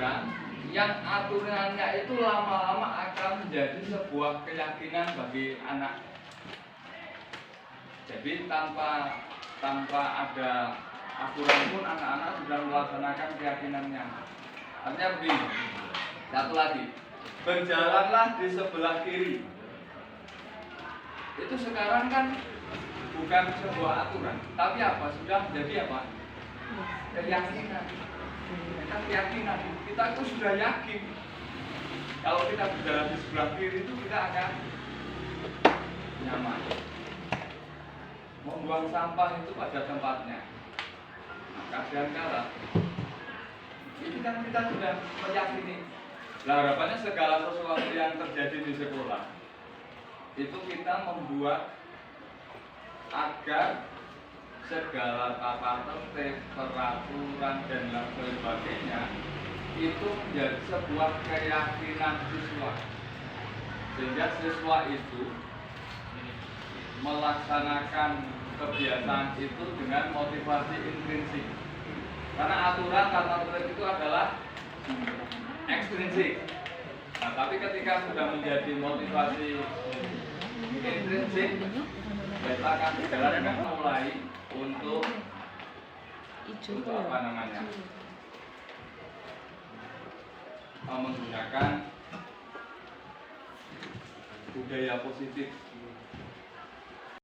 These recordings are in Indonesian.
aturan yang aturannya itu lama-lama akan menjadi sebuah keyakinan bagi anak. Jadi tanpa ada aturan pun anak-anak sudah melaksanakan keyakinannya. Artinya begini, satu lagi, berjalanlah di sebelah kiri. Itu sekarang kan bukan sebuah aturan, tapi apa? Sudah menjadi apa? Keyakinan. Kan keyakinan. Kita itu sudah yakin kalau kita berjalan di sebelah kiri itu kita akan nyaman. Membuang sampah itu pada tempatnya. Kadang-kala ini kan kita sudah meyakini. Nah, harapannya segala sesuatu yang terjadi di sekolah itu kita membuat agar segala tata tertib, peraturan dan lain sebagainya itu menjadi sebuah keyakinan siswa, sehingga siswa itu melaksanakan kebiasaan itu dengan motivasi intrinsik. Karena aturan tata tertib itu adalah ekstrinsik. Nah, tapi ketika sudah menjadi motivasi intrinsik, kita akan berjalan dengan mulai untuk apa namanya, menggunakan budaya positif.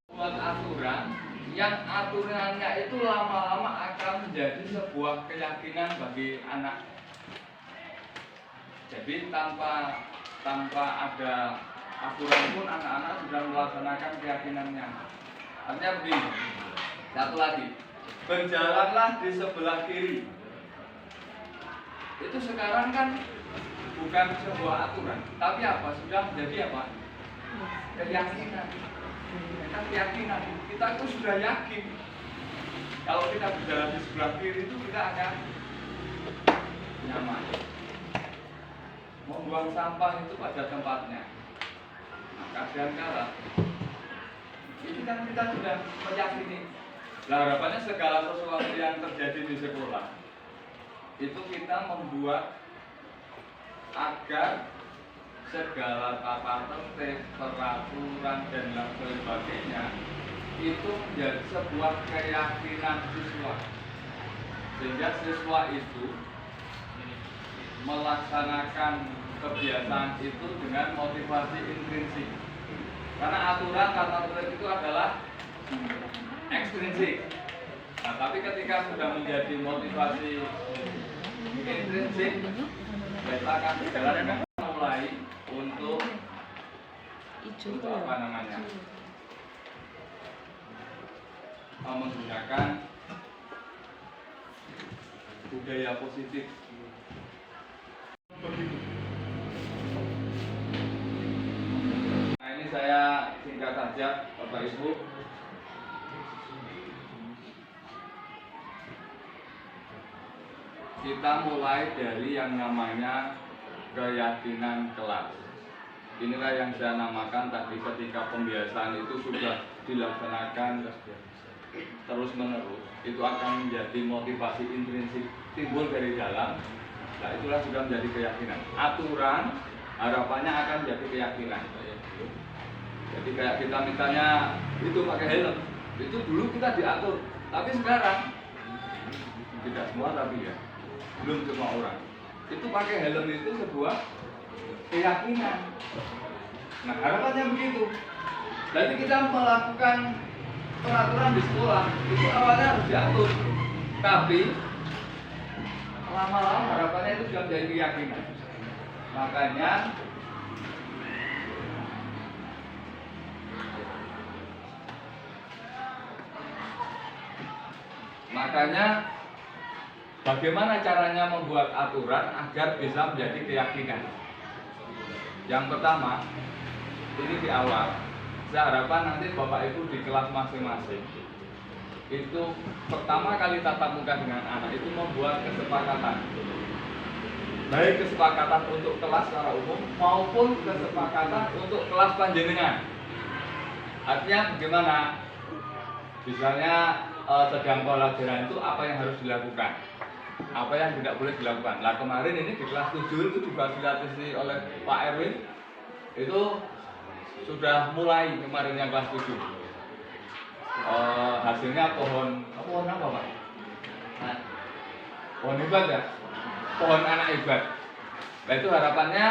Buat aturan yang aturannya itu lama-lama akan menjadi sebuah keyakinan bagi anak. Jadi tanpa ada aturan pun anak-anak sudah melaksanakan keyakinannya. Artinya begini, satu lagi, berjalanlah di sebelah kiri. Itu sekarang kan bukan sebuah aturan, tapi apa? Sudah menjadi apa? Keyakinan. Kan keyakinan. Kita itu sudah yakin kalau kita berjalan di sebelah kiri itu kita akan nyaman. Membuang sampah itu pada tempatnya. Kadang-kala ini kan kita sudah meyakini. Nah, harapannya segala sesuatu yang terjadi di sekolah itu kita membuat agar segala tata tertib, peraturan dan lain sebagainya itu menjadi sebuah keyakinan siswa, sehingga siswa itu melaksanakan kebiasaan itu dengan motivasi intrinsik. Karena aturan tata tertib itu adalah ekstrinsik. Nah, tapi ketika sudah menjadi motivasi intrinsik, kita akan berjalan dengan mulai untuk apa namanya, menggunakan budaya positif. Nah, ini saya singkat saja, Bapak Ibu. Kita mulai dari yang namanya keyakinan kelas. Inilah yang saya namakan tadi, ketika pembiasaan itu sudah dilaksanakan terus menerus, itu akan menjadi motivasi intrinsik timbul dari dalam. Nah, itulah sudah menjadi keyakinan. Aturan harapannya akan menjadi keyakinan. Jadi kayak kita mintanya itu pakai helm, itu dulu kita diatur, tapi sekarang tidak semua, tapi ya belum semua orang itu pakai helm itu sebuah keyakinan. Nah, harapannya begitu. Jadi kita melakukan peraturan di sekolah itu awalnya harus diatur, tapi lama-lama harapannya itu sudah menjadi keyakinan. Makanya bagaimana caranya membuat aturan agar bisa menjadi keyakinan? Yang pertama, ini di awal, saya harapkan nanti Bapak Ibu di kelas masing-masing itu pertama kali tatap muka dengan anak itu membuat kesepakatan, baik kesepakatan untuk kelas secara umum maupun kesepakatan untuk kelas panjenengan. Artinya bagaimana? Misalnya sedang pelajaran itu apa yang harus dilakukan. apa yang tidak boleh dilakukan. Nah kemarin ini di kelas 7 itu difasilitasi oleh Pak Erwin, itu sudah mulai kemarin yang kelas 7. Hasilnya pohon apa Pak? Nah, pohon hebat ya, pohon anak hebat. Nah itu harapannya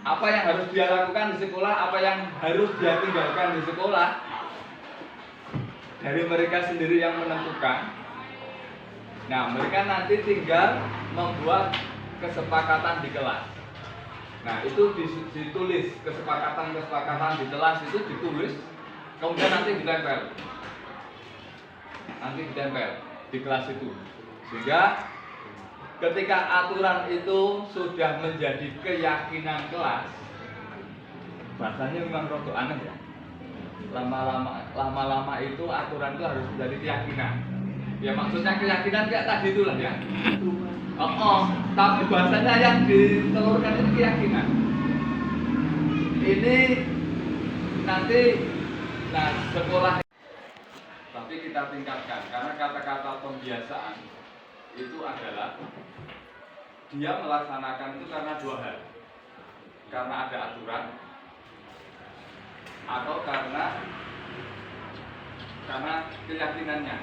apa yang harus dia lakukan di sekolah, apa yang harus dia tinggalkan di sekolah, dari mereka sendiri yang menentukan. Nah mereka nanti tinggal membuat kesepakatan di kelas. Nah itu ditulis kesepakatan di kelas itu ditulis, kemudian nanti ditempel di kelas itu, sehingga ketika aturan itu sudah menjadi keyakinan kelas, bahasanya memang rada aneh ya. Lama-lama itu aturan itu harus menjadi keyakinan. Ya maksudnya keyakinan kayak tadi itulah ya. Tapi bahasanya yang ditelurkan itu keyakinan. Ini nanti sekolah, tapi kita tingkatkan karena kata-kata pembiasaan itu adalah dia melaksanakan itu karena dua hal, karena ada aturan atau karena keyakinannya.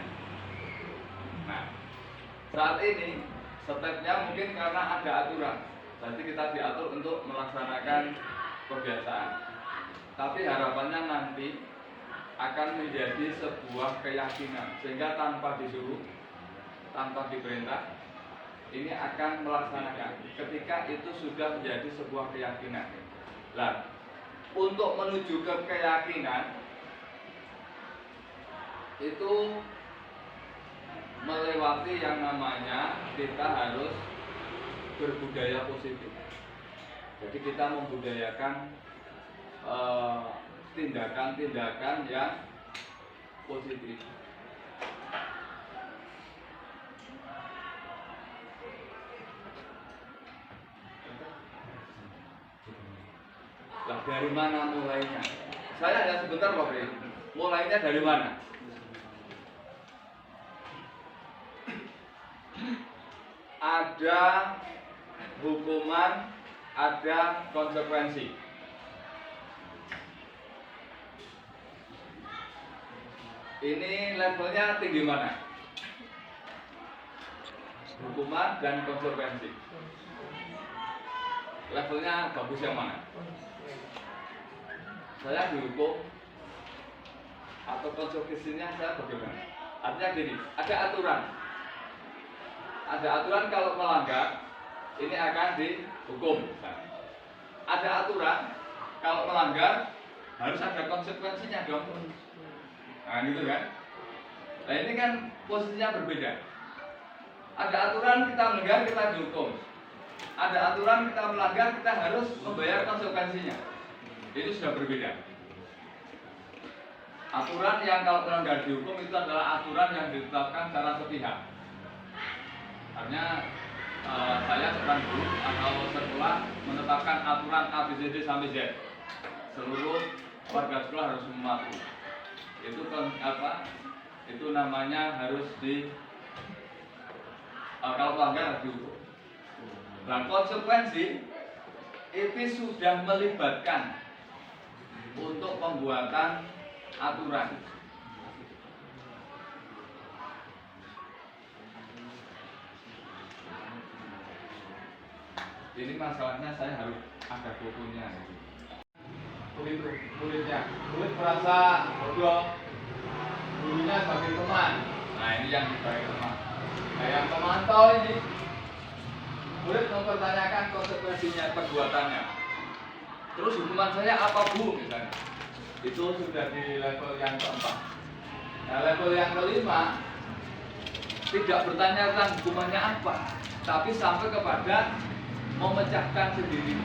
Nah saat ini stepnya mungkin karena ada aturan, berarti kita diatur untuk melaksanakan kebiasaan, tapi harapannya nanti akan menjadi sebuah keyakinan, sehingga tanpa disuruh, tanpa diperintah, ini akan melaksanakan ketika itu sudah menjadi sebuah keyakinan. Nah, untuk menuju ke keyakinan itu melewati yang namanya kita harus berbudaya positif. Jadi kita membudayakan tindakan-tindakan yang positif. Lah dari mana mulainya? Saya hanya sebentar Pak Bri. Mulainya dari mana? Ada hukuman, ada konsekuensi. Ini levelnya tinggi mana? Hukuman dan konsekuensi. Levelnya bagus yang mana? Saya dihukum atau konsekuensinya saya bagaimana? Artinya gini, ada aturan. Ada aturan kalau melanggar ini akan dihukum. Ada aturan kalau melanggar harus ada konsekuensinya dong. Nah gitu kan. Nah ini kan posisinya berbeda. Ada aturan kita melanggar kita dihukum. Ada aturan kita melanggar kita harus membayar konsekuensinya. Itu sudah berbeda. Aturan yang kalau melanggar dihukum itu adalah aturan yang ditetapkan secara sepihak. Artinya saya seorang guru atau sekolah menetapkan aturan ABCD sampai Z. Seluruh warga sekolah harus mematuhi. Itu itu namanya harus kalau melanggar harus dihukum. Dan konsekuensi itu sudah melibatkan untuk pembuatan aturan. Ini masalahnya saya harus ada fotonya. Kulit merasa bodoh, gurunya sebagai teman. Nah ini yang sebagai teman. Nah yang pemantau ini, murid mempertanyakan konsekuensinya perbuatannya. Terus hukuman saya apa Bu misalnya? Itu sudah di level yang keempat. Nah level yang kelima tidak bertanya tentang hukumannya apa, tapi sampai kepada memecahkan sendiri.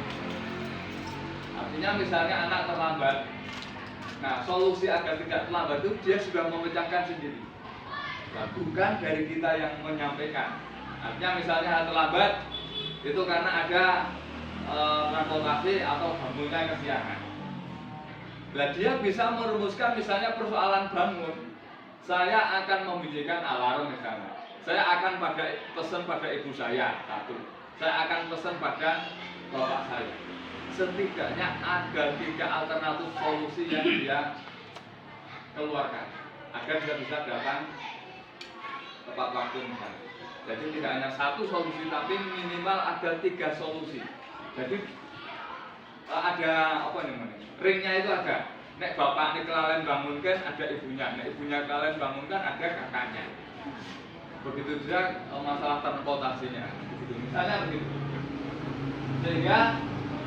Artinya misalnya anak terlambat, nah solusi agar tidak terlambat itu dia sudah memecahkan sendiri. Nah, bukan dari kita yang menyampaikan. Artinya misalnya terlambat itu karena ada transportasi atau bangunnya kesiangan. Nah dia bisa merumuskan misalnya persoalan bangun, saya akan membunyikan alarm misalnya. Saya akan pesan pada ibu saya satu. Saya akan pesan pada bapak saya. Setidaknya ada 3 alternatif solusi yang dia keluarkan agar dia bisa datang tepat waktu misalnya. Jadi tidak hanya satu solusi, tapi minimal ada 3 solusi. Jadi ada apa namanya? Ringnya itu ada. Nek bapak nih kalian bangunkan ada ibunya, nek ibunya kalian bangunkan ada kakaknya. Begitu juga masalah transportasinya. Begitu. Misalnya begitu. Sehingga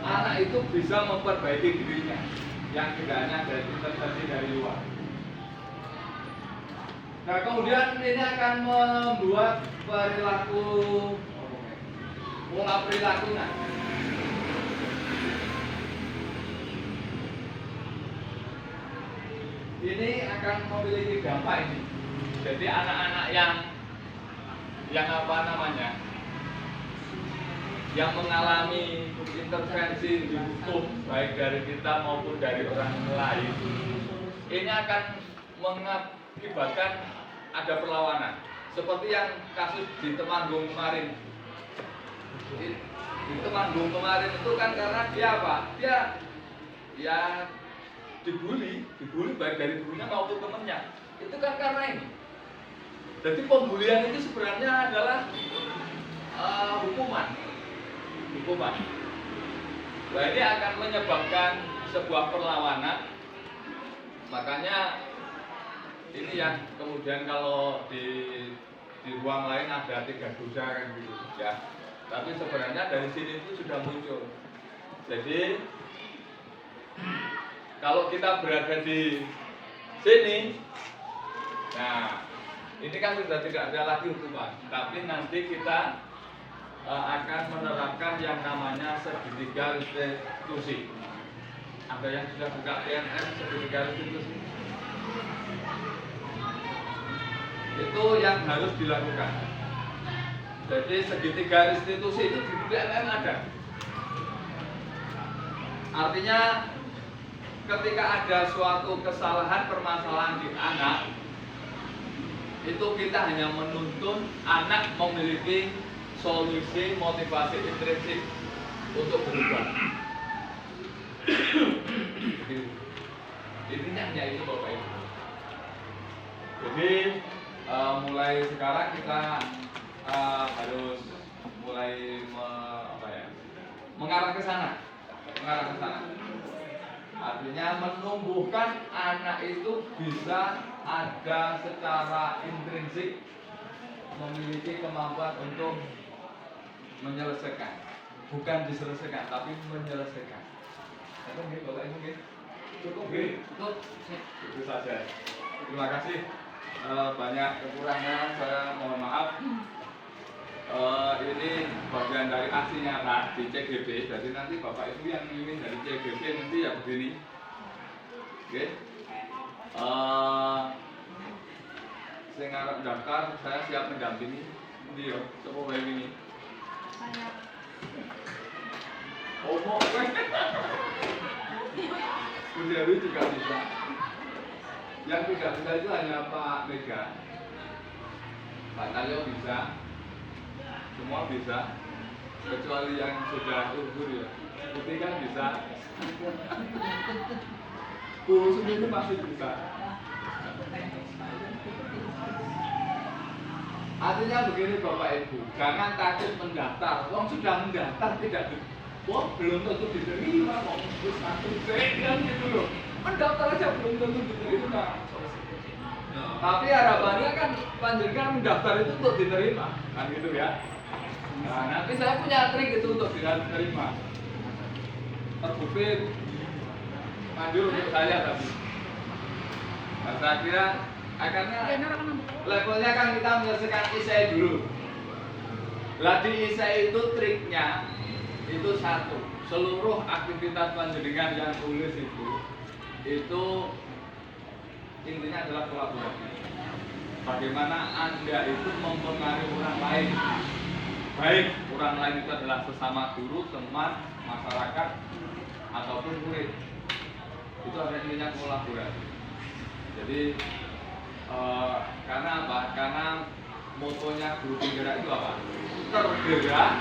anak itu bisa memperbaiki dirinya yang tidak hanya dari intervensi dari luar. Nah, kemudian ini akan membuat perilaku pola perilakunya. Ini akan memiliki dampak ini. Jadi anak-anak yang apa namanya? Yang mengalami intervensi hukum baik dari kita maupun dari orang lain, ini akan mengakibatkan ada perlawanan. Seperti yang kasus di Temanggung kemarin. Di Temanggung kemarin itu kan karena dia apa? Dia ya dibully baik dari gurunya maupun temannya. Itu kan karena ini. Jadi pembulian itu sebenarnya adalah hukuman. Nah, ini akan menyebabkan sebuah perlawanan. Makanya ini yang kemudian kalau di ruang lain ada 3 dosa kan gitu ya. Tapi sebenarnya dari sini itu sudah muncul. Jadi kalau kita berada di sini, nah ini kan sudah tidak ada lagi hukuman, tapi nanti kita akan menerapkan yang namanya segitiga restitusi. Ada yang sudah buka PNM segitiga restitusi? Itu yang harus dilakukan. Jadi segitiga restitusi itu di PNM ada. Artinya ketika ada suatu kesalahan permasalahan di anak, itu kita hanya menuntun anak memiliki solusi motivasi intrinsik untuk berubah. Intinya hanya itu Bapak Ibu. Jadi mulai sekarang kita harus mulai mengarah ke sana. Artinya menumbuhkan anak itu bisa ada secara intrinsik memiliki kemampuan untuk menyelesaikan, bukan diselesaikan, tapi menyelesaikan. Bapak Ibu, cukup, itu saja. Terima kasih. Banyak kekurangan, saya mohon maaf. Ini bagian dari aksi nyata di CGB. Jadi nanti Bapak Ibu yang ingin dari CGB nanti ya begini. Oke. Saya ngarep daftar, saya siap mendampingi. Dia, coba baik ini. Omong. Bu Dewi juga bisa. Yang tidak bisa itu hanya Pak Mega. Pak Talio bisa. Semua bisa, kecuali yang sudah umur ya. Putih kan bisa. Bu Sumi itu pasti bisa. Artinya begini Bapak Ibu, jangan takut mendaftar. Wong sudah mendaftar tidak belum tentu diterima kok. Terus satu kan gitu loh. Mendaftar aja belum tentu diterima. Tapi harapannya kan panjenengan mendaftar itu untuk diterima, kan gitu ya. Nah, nanti saya punya trik itu untuk diterima. Terbukti manjur untuk saya tapi. Nah, saya kira akhirnya levelnya kan kita menyelesaikan ISAI dulu. Lah di ISAI itu triknya itu satu, seluruh aktivitas panjenengan yang tulis itu intinya adalah kolaborasi. Bagaimana Anda itu mempengaruhi orang lain, baik orang lain itu adalah sesama guru, teman, masyarakat, ataupun murid. Itu ada intinya kolaborasi. Jadi karena apa? Karena motonya guru penggerak itu apa? Tergerak,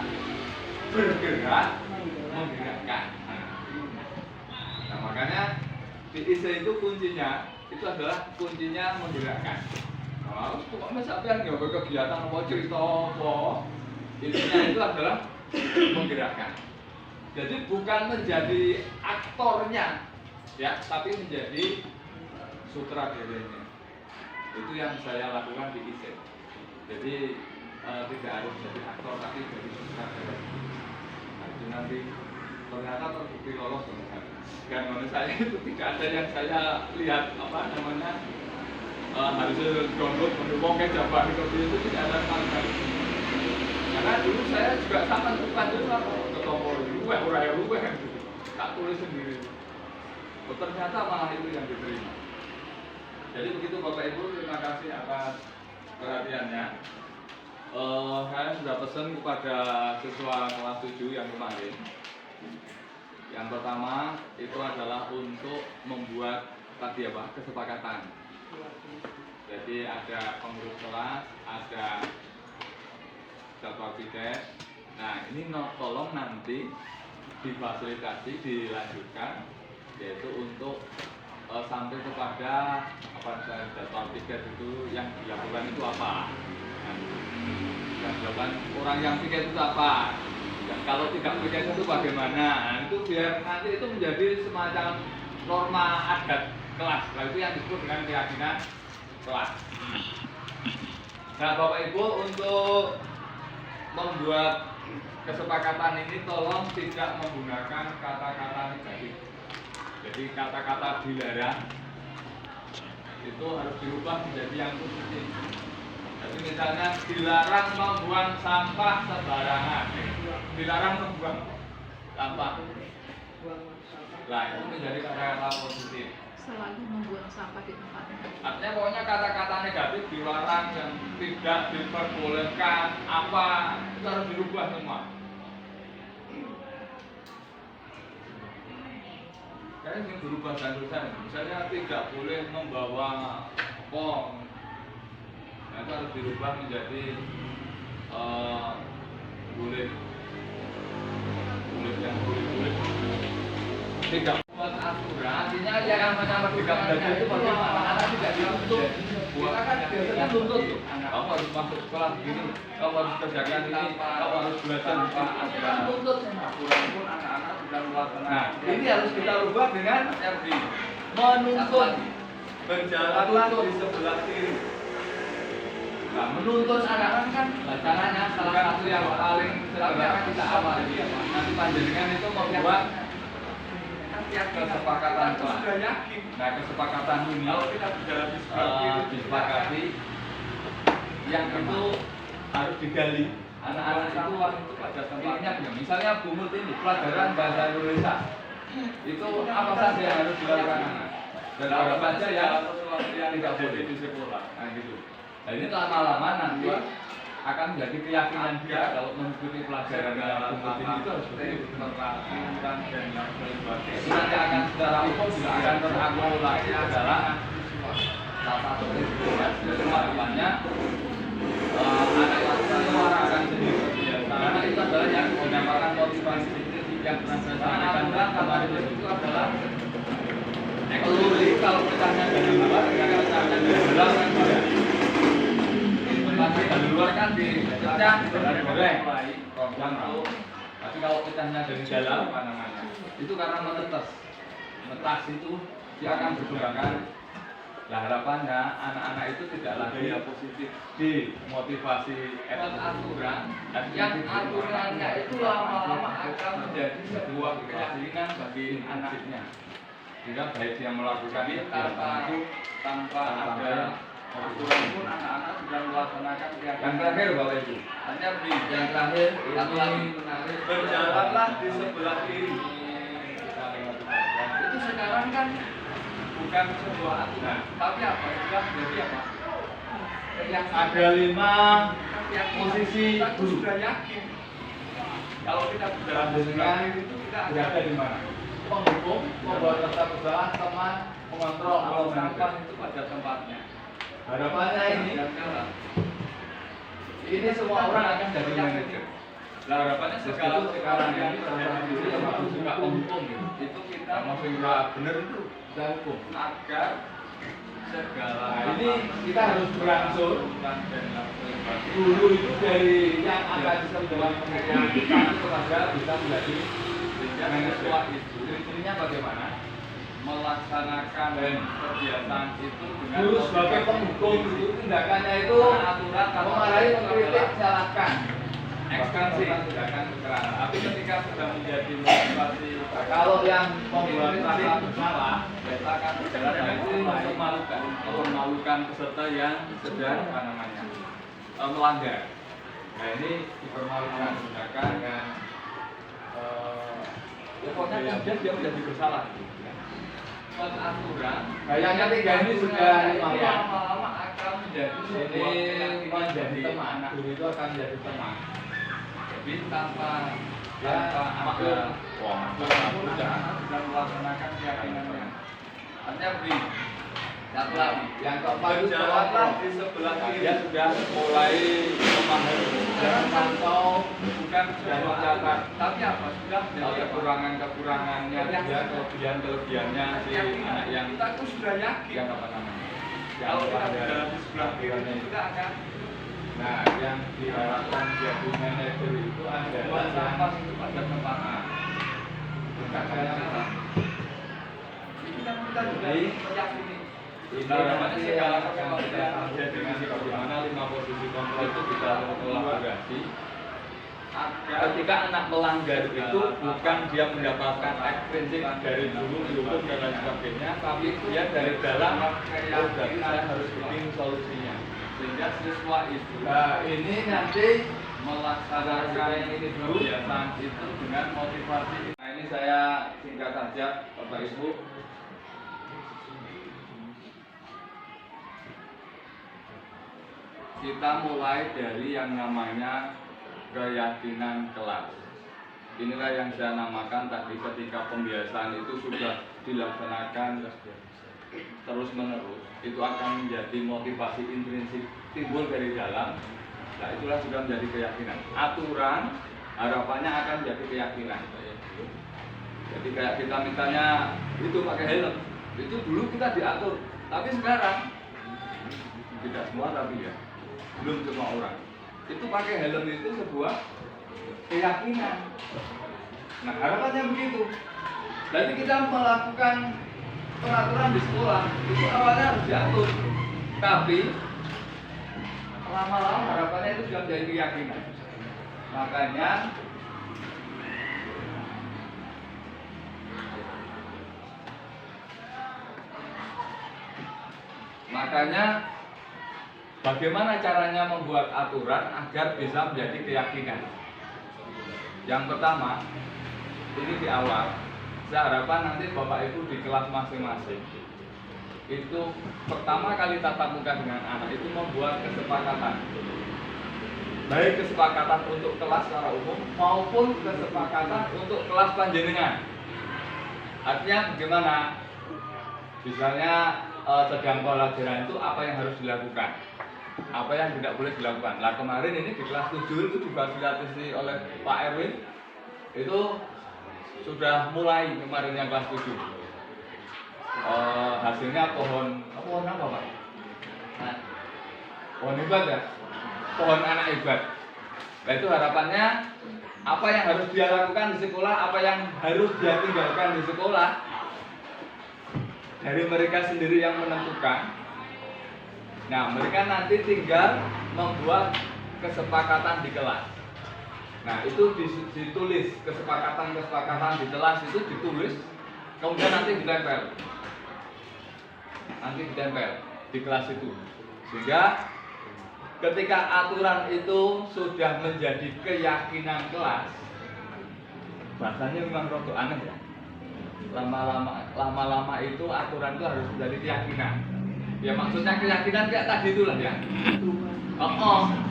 bergerak, menggerakkan. Nah makanya di IC itu kuncinya itu adalah kuncinya menggerakkan. Nah, kok sampean nggak berkegiatan apa cerita apa? Intinya itu adalah menggerakkan. Jadi bukan menjadi aktornya, ya, tapi menjadi sutradaranya. Itu yang saya lakukan di IC. Jadi tidak harus jadi aktor, tapi jadi sutradara. Nah, itu nanti ternyata terbukti lolos dengan. Dan menurut saya itu tidak ada yang saya lihat apa namanya hasil download mendukung ke Jawa itu tidak ada sama sekali. Karena dulu saya juga sama bukan itu apa ketemu ruweh tak tulis sendiri. Oh, ternyata malah itu yang diterima. Jadi begitu Bapak Ibu, terima kasih atas perhatiannya. Saya sudah pesan kepada siswa kelas 7 yang kemarin. Yang pertama itu adalah untuk membuat tadi apa kesepakatan. Jadi ada pengurus kelas, ada jadwal piket. Nah ini tolong nanti difasilitasi, dilanjutkan, yaitu untuk sampai kepada apa misalnya jadwal piket itu yang dilakukan itu apa. Nah, yang dilakukan orang yang piket itu apa. Dan kalau tidak piket itu bagaimana. Nah, itu biar nanti itu menjadi semacam norma adat kelas. Nah itu yang disebut dengan keyakinan kelas. Nah Bapak Ibu, untuk membuat kesepakatan ini tolong tidak menggunakan kata-kata negatif. Jadi kata-kata dilarang itu harus dirubah menjadi yang positif. Jadi misalnya dilarang membuang sampah sembarangan, dilarang membuang sampah. Nah itu menjadi kata-kata positif. Selalu membuang sampah di tempatnya. Artinya pokoknya kata-kata negatif dilarang, yang tidak diperbolehkan, apa itu harus dirubah semua. Kayaknya ini berubah dan tulisan. Misalnya tidak boleh membawa pom. Nah itu harus dirubah menjadi boleh yang boleh. Tidak buat aturan, artinya yang menyamar tidak belajar itu bagaimana? Anak tidak dituntut. Kita kan biasanya tuntut tuh. Kamu harus masuk sekolah begini, kamu harus kerjakan ini, kamu harus belajar di sini. Aturan tuntut, aturan pun anak-anak sudah melaksanakan. Nah, ini harus kita rubah dengan RD. Menuntut, berjalanlah di sebelah kiri. Nah, menuntut anak-anak kan caranya salah satu yang paling sederhana kita awali. Nanti panjenengan itu membuat kesepakatan kelas. Nah kesepakatan ini kalau kita disepakati yang itu harus digali. Anak-anak itu pada tempatnya. Misalnya Bu Mut ini pelajaran bahasa Indonesia itu apa saja yang harus dilakukan anak dan apa saja yang tidak boleh di sekolah. Nah gitu. Nah ini lama-lama nanti akan menjadi keyakinan dia kalau mengikuti pelajaran yang ini itu harus berlakukan dan yang sebagainya. Nanti akan secara umum juga akan terakumulasi adalah salah satu prinsip dari harapannya anak itu menyuarakan sendiri. Karena itu adalah yang mendapatkan motivasi yang pernah saya sampaikan kemarin itu adalah peluru kalau pecahnya dari luar, karena pecahnya dari dalam kan tidak. Tapi dari luar kan dipecah dari goreng, tapi kalau pecahnya dari dalam apa namanya? Itu karena menetas itu dia akan berkembang. Nah harapannya anak-anak itu tidak lagi positif dimotivasi aturan, yang aturannya itu lama-lama akan menjadi sebuah keyakinan bagi anaknya. Sehingga baik dia melakukan tanpa ada aturan pun anak-anak sudah melaksanakan keyakinan. Yang terakhir Bapak Ibu, hanya yang terakhir ini menarik, berjalanlah di sebelah kiri. Itu sekarang kan bukan sebuah aturan, tapi apa? Sudah menjadi apa? Yang ada 5 posisi guru. Sudah yakin kalau kita berjalan di sebelah kiri itu kita berada di mana? Penghukum, membuat tata usaha, teman, mengontrol sampah itu pada tempatnya. Harapannya ini ini semua orang akan jadi manajer. Nah, harapannya segala sekarang yang terjadi di dunia itu juga hukum gitu. Itu kita maksudnya benar itu Kita hukum. agar segala Nah, ini kita harus berangsur. dan lain-lain. Dulu itu dari yang akan bisa menjawab pekerjaan kita kepada bisa menjadi Sehingga manajer. siswa itu Ciri-cirinya bagaimana? melaksanakan kegiatan itu dengan Dulu sebagai penghukum itu tindakannya itu aturan memarahi, mengkritik, salahkan. ekspansi tindakan kekerasan. Tapi ketika sudah menjadi motivasi Kalau yang membuat rasa bersalah, kita akan berjalan dengan itu memalukan peserta yang sedang melanggar. Nah ini dipermalukan menggunakan dengan pokoknya kemudian dia menjadi bersalah. Aturan yang ketiga ini sudah lama-lama akan menjadi ini menjadi teman. Guru itu akan menjadi teman. Jadi tanpa maklum. sudah melaksanakan keyakinannya. Artinya begini, satu lagi. Yang keempat itu Berjalanlah di sebelah kiri. Dia sudah mulai memahami jangan pantau, bukan sudah mencatat, tapi apa sudah dari kekurangannya, kelebihannya si anak yang kita tuh sudah yakin. Yang apa namanya? Kalau kita berjalan di sebelah kiri kita akan. nah yang diharapkan jadi manajer itu adalah Buat sampah itu pada tempatnya. bukan hanya Kita juga meyakini. ini Harapannya nanti segala yang akan sesuatu kita yang terjadi di bagaimana 5 posisi kontrol itu kita kolaborasi ketika anak melanggar itu bukan dia mendapatkan eksplisit dari guru dihukum dan lain sebagainya, tapi dia dari dalam berarti saya harus bikin solusinya sehingga siswa itu nah ini nanti melaksanakan kebiasaan itu dengan motivasi. Nah ini saya singkat saja Bapak Ibu. Kita mulai dari yang namanya keyakinan kelas. Inilah yang saya namakan tadi ketika pembiasaan itu sudah dilaksanakan terus menerus, itu akan menjadi motivasi intrinsik timbul dari dalam. Nah itulah sudah menjadi keyakinan. Aturan harapannya akan jadi keyakinan. Jadi kayak kita mintanya itu pakai helm, itu dulu kita diatur, tapi sekarang tidak semua tapi ya belum semua orang itu pakai helm itu sebuah keyakinan. Nah harapannya begitu. Jadi kita melakukan peraturan di sekolah itu awalnya harus diatur, tapi lama-lama harapannya itu sudah menjadi keyakinan. Makanya bagaimana caranya membuat aturan agar bisa menjadi keyakinan? Yang pertama, ini di awal, saya harapkan nanti Bapak Ibu di kelas masing-masing itu pertama kali tatap muka dengan anak itu membuat kesepakatan, baik kesepakatan untuk kelas secara umum maupun kesepakatan untuk kelas panjenengan. Artinya bagaimana? Misalnya sedang pelajaran itu apa yang harus dilakukan, apa yang tidak boleh dilakukan. Nah kemarin ini di kelas 7 itu difasilitasi oleh Pak Erwin, itu sudah mulai kemarin yang kelas 7. Hasilnya pohon apa Pak? Nah, pohon hebat ya, pohon anak hebat. Nah itu harapannya apa yang harus dia lakukan di sekolah, apa yang harus dia tinggalkan di sekolah, dari mereka sendiri yang menentukan. Nah, mereka nanti tinggal membuat kesepakatan di kelas. Nah, itu ditulis kesepakatan di kelas itu ditulis, kemudian nanti ditempel. Di kelas itu. Sehingga ketika aturan itu sudah menjadi keyakinan kelas, bahasanya memang rada aneh ya. Lama-lama itu aturan itu harus menjadi keyakinan. Ya maksudnya keyakinan kayak tadi itulah ya.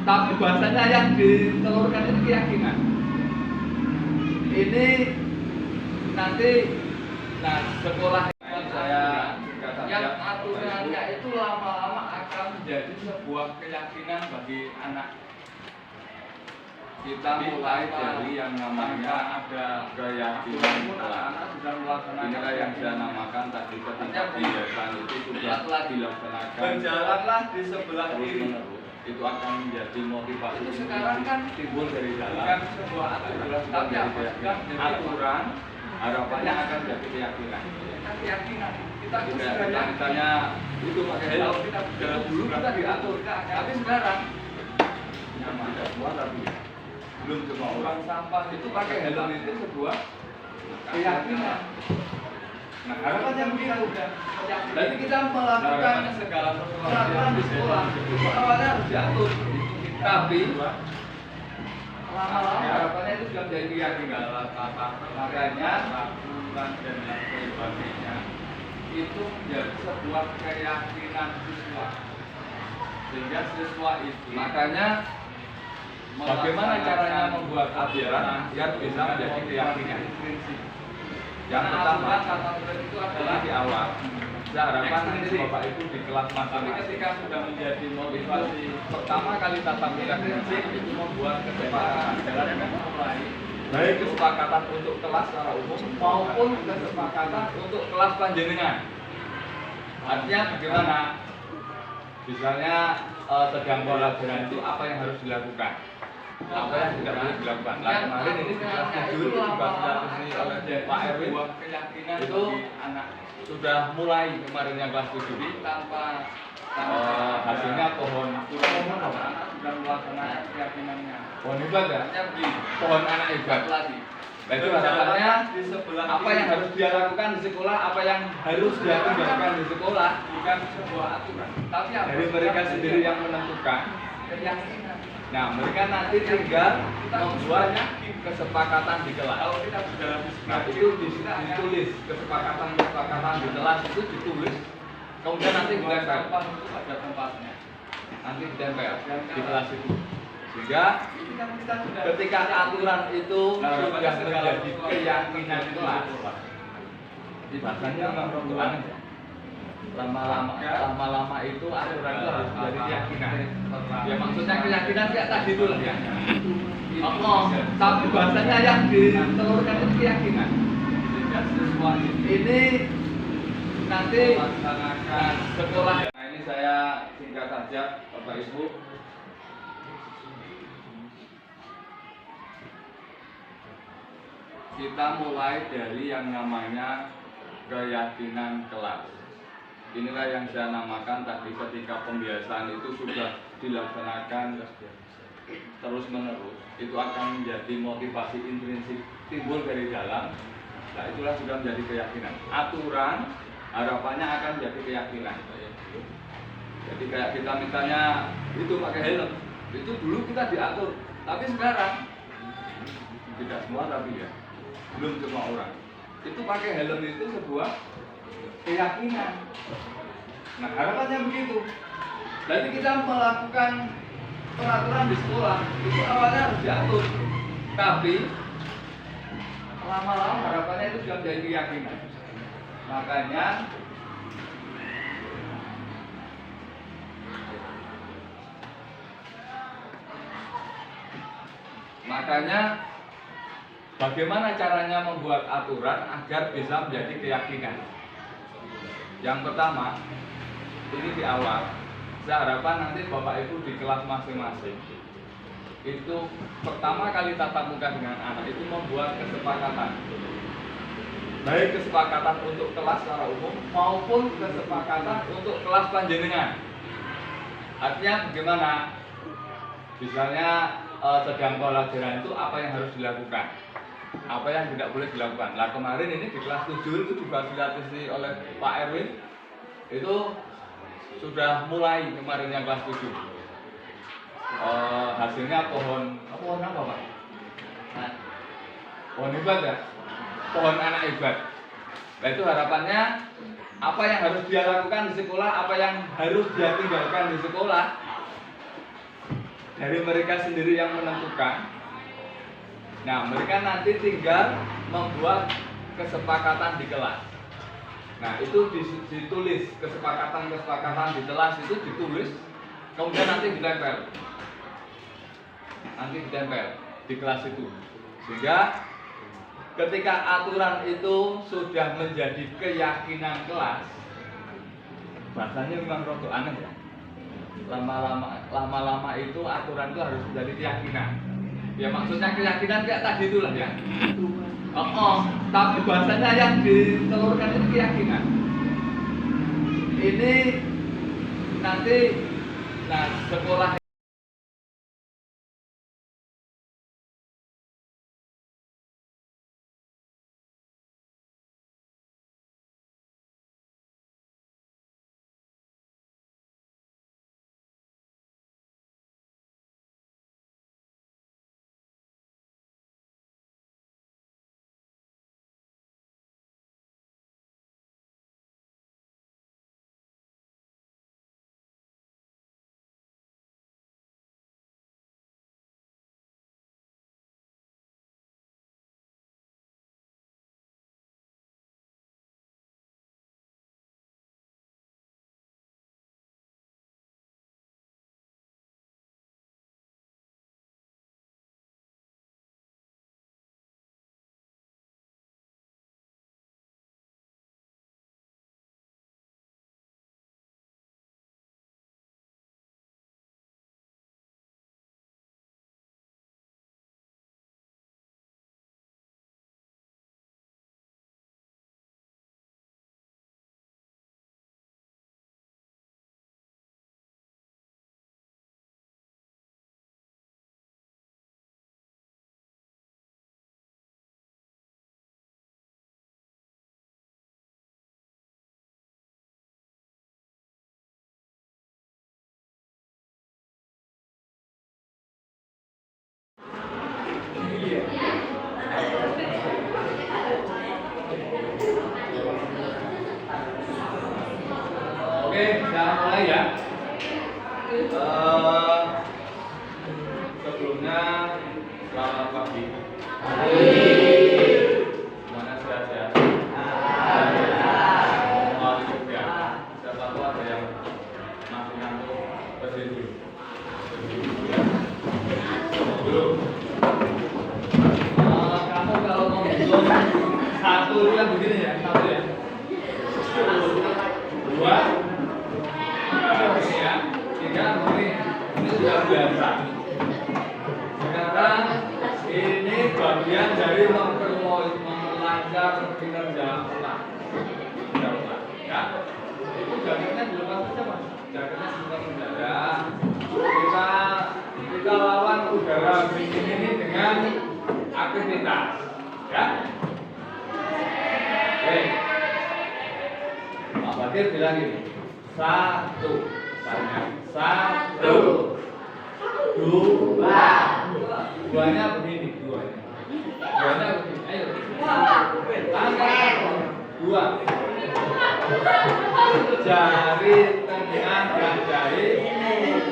Tapi bahasanya yang ditelurkan itu keyakinan. Ini nanti sekolah saya yang aturannya itu lama-lama akan menjadi sebuah sebuah keyakinan bagi anak. Kita mulai dari yang namanya ada keyakinan kelas. Inilah yang saya namakan tadi ketika pembiasan itu sudah dilaksanakan Berjalanlah di sebelah terus kiri. menerus. Itu akan menjadi motivasi. Itu sekarang kan timbul dari bukan dalam sebuah aturan, tapi tapi apa? apa? Aturan harapannya akan jadi keyakinan. Keyakinan. Kita itu Tidak, kita sebenarnya misalnya itu pakai helm. kalau kita Dulu kita diatur, tapi sekarang nyaman. Tidak semua tapi belum semua orang. orang sampah itu pakai helm itu sebuah keyakinan. Nah, Harapannya begitu. Jadi kita melakukan segala peraturan di sekolah itu awalnya harus diatur. Tapi lama-lama harapannya itu sudah menjadi keyakinan. Makanya aturan dan lain sebagainya itu menjadi sebuah keyakinan siswa. Sehingga siswa itu makanya bagaimana caranya membuat aturan agar bisa menjadi keyakinan? Yang pertama, itu adalah di awal, saya harapkan nanti Bapak Ibu di kelas tapi masing-masing. ketika sudah menjadi motivasi Pertama kali tatap muka prinsip itu membuat kesepakatan jalan mulai baik kesepakatan untuk kelas secara umum maupun kesepakatan untuk kelas panjenengan. Artinya bagaimana? Misalnya sedang pelajaran itu apa yang harus dilakukan, apa yang tidak boleh dilakukan. Nah kemarin ini di kelas 7 itu difasilitasi oleh Pak Erwin keyakinan itu anak sudah mulai kemarin yang kelas 7 tanpa hasilnya pohon anak sudah melaksanakan keyakinannya. pohon hebat ya, Artinya begini, pohon anak hebat. lagi. Nah, itu harapannya di sebelah apa yang harus dia lakukan di sekolah, apa yang harus dia tinggalkan di sekolah, bukan sebuah aturan, tapi apa? dari mereka sendiri yang menentukan. Keyakinan. Nah, mereka nanti tinggal membuat kesepakatan di kelas. Kalau kita sudah Nah, itu ditulis kesepakatan di kelas itu ditulis, kemudian nanti ditempel, sampah itu pada tempatnya. nanti ditempel di kelas itu. Sehingga Ini kan kita sudah ketika aturan itu Nah, sudah harapannya segala menjadi keyakinan kelas, bahasanya memang rontokan aja. Lama-lama itu aturan itu harus menjadi keyakinan. Ya maksudnya keyakinan kayak tadi itu lah ya. Oh, tapi bahasanya yang ditelurkan itu keyakinan. sehingga siswa Ini nanti melaksanakan sekolah. Nah ini saya singkat saja Bapak Ibu. Kita mulai dari yang namanya keyakinan kelas. Inilah yang saya namakan tadi ketika pembiasaan itu sudah dilaksanakan terus menerus. Itu akan menjadi motivasi intrinsik timbul dari dalam. Nah itulah sudah menjadi keyakinan. Aturan harapannya akan jadi keyakinan. Jadi kayak kita misalnya itu pakai helm, itu dulu kita diatur, tapi sekarang tidak semua tapi ya, belum semua orang. Itu pakai helm itu sebuah keyakinan. Nah harapannya begitu. Jadi kita melakukan peraturan di sekolah itu awalnya harus diatur, tapi lama-lama harapannya itu sudah menjadi keyakinan. Makanya bagaimana caranya membuat aturan agar bisa menjadi keyakinan? Yang pertama, ini di awal, saya harapkan nanti Bapak Ibu di kelas masing-masing itu pertama kali tatap muka dengan anak itu membuat kesepakatan, baik kesepakatan untuk kelas secara umum maupun kesepakatan untuk kelas panjenengan. Artinya bagaimana? Misalnya sedang pelajaran itu apa yang harus dilakukan, apa yang tidak boleh dilakukan. Nah kemarin ini di kelas 7 itu difasilitasi oleh Pak Erwin itu sudah mulai kemarin yang kelas 7. Hasilnya pohon apa Pak? Nah, pohon hebat ya, pohon anak hebat. Nah itu harapannya apa yang harus dia lakukan di sekolah, apa yang harus dia tinggalkan di sekolah, dari mereka sendiri yang menentukan. Nah mereka nanti tinggal membuat kesepakatan di kelas. Nah itu ditulis kesepakatan di kelas itu ditulis, kemudian nanti ditempel di kelas itu, sehingga ketika aturan itu sudah menjadi keyakinan kelas, bahasanya memang rada aneh ya. Lama-lama itu aturan itu harus menjadi keyakinan. Ya maksudnya keyakinan kayak tadi itulah ya. Tapi bahasanya yang ditelurkan itu keyakinan. Ini nanti, nah sekolah Oke, kita mulai ya. Sebelumnya selamat pagi. Semuanya sehat-sehat. Siapa tahu ada yang masih ngantuk, berdiri dulu. Kamu kalau mau hitung satu itu kan begini ya, satu ya. 2 ya, 3 ini sudah biasa. Sekarang ini bagian dari memperlancar kinerja ulang. Ya, itu jaketnya dilepas saja mas. Jaketnya sudah mendadak. Kita lawan udara dingin ini dengan aktivitas. Ya. Oke. Pak Bakir bilang gini. 1, 2, 2-nya begini, 2-nya begini, ayo, angkat 2, jari tengah dan jari ayo,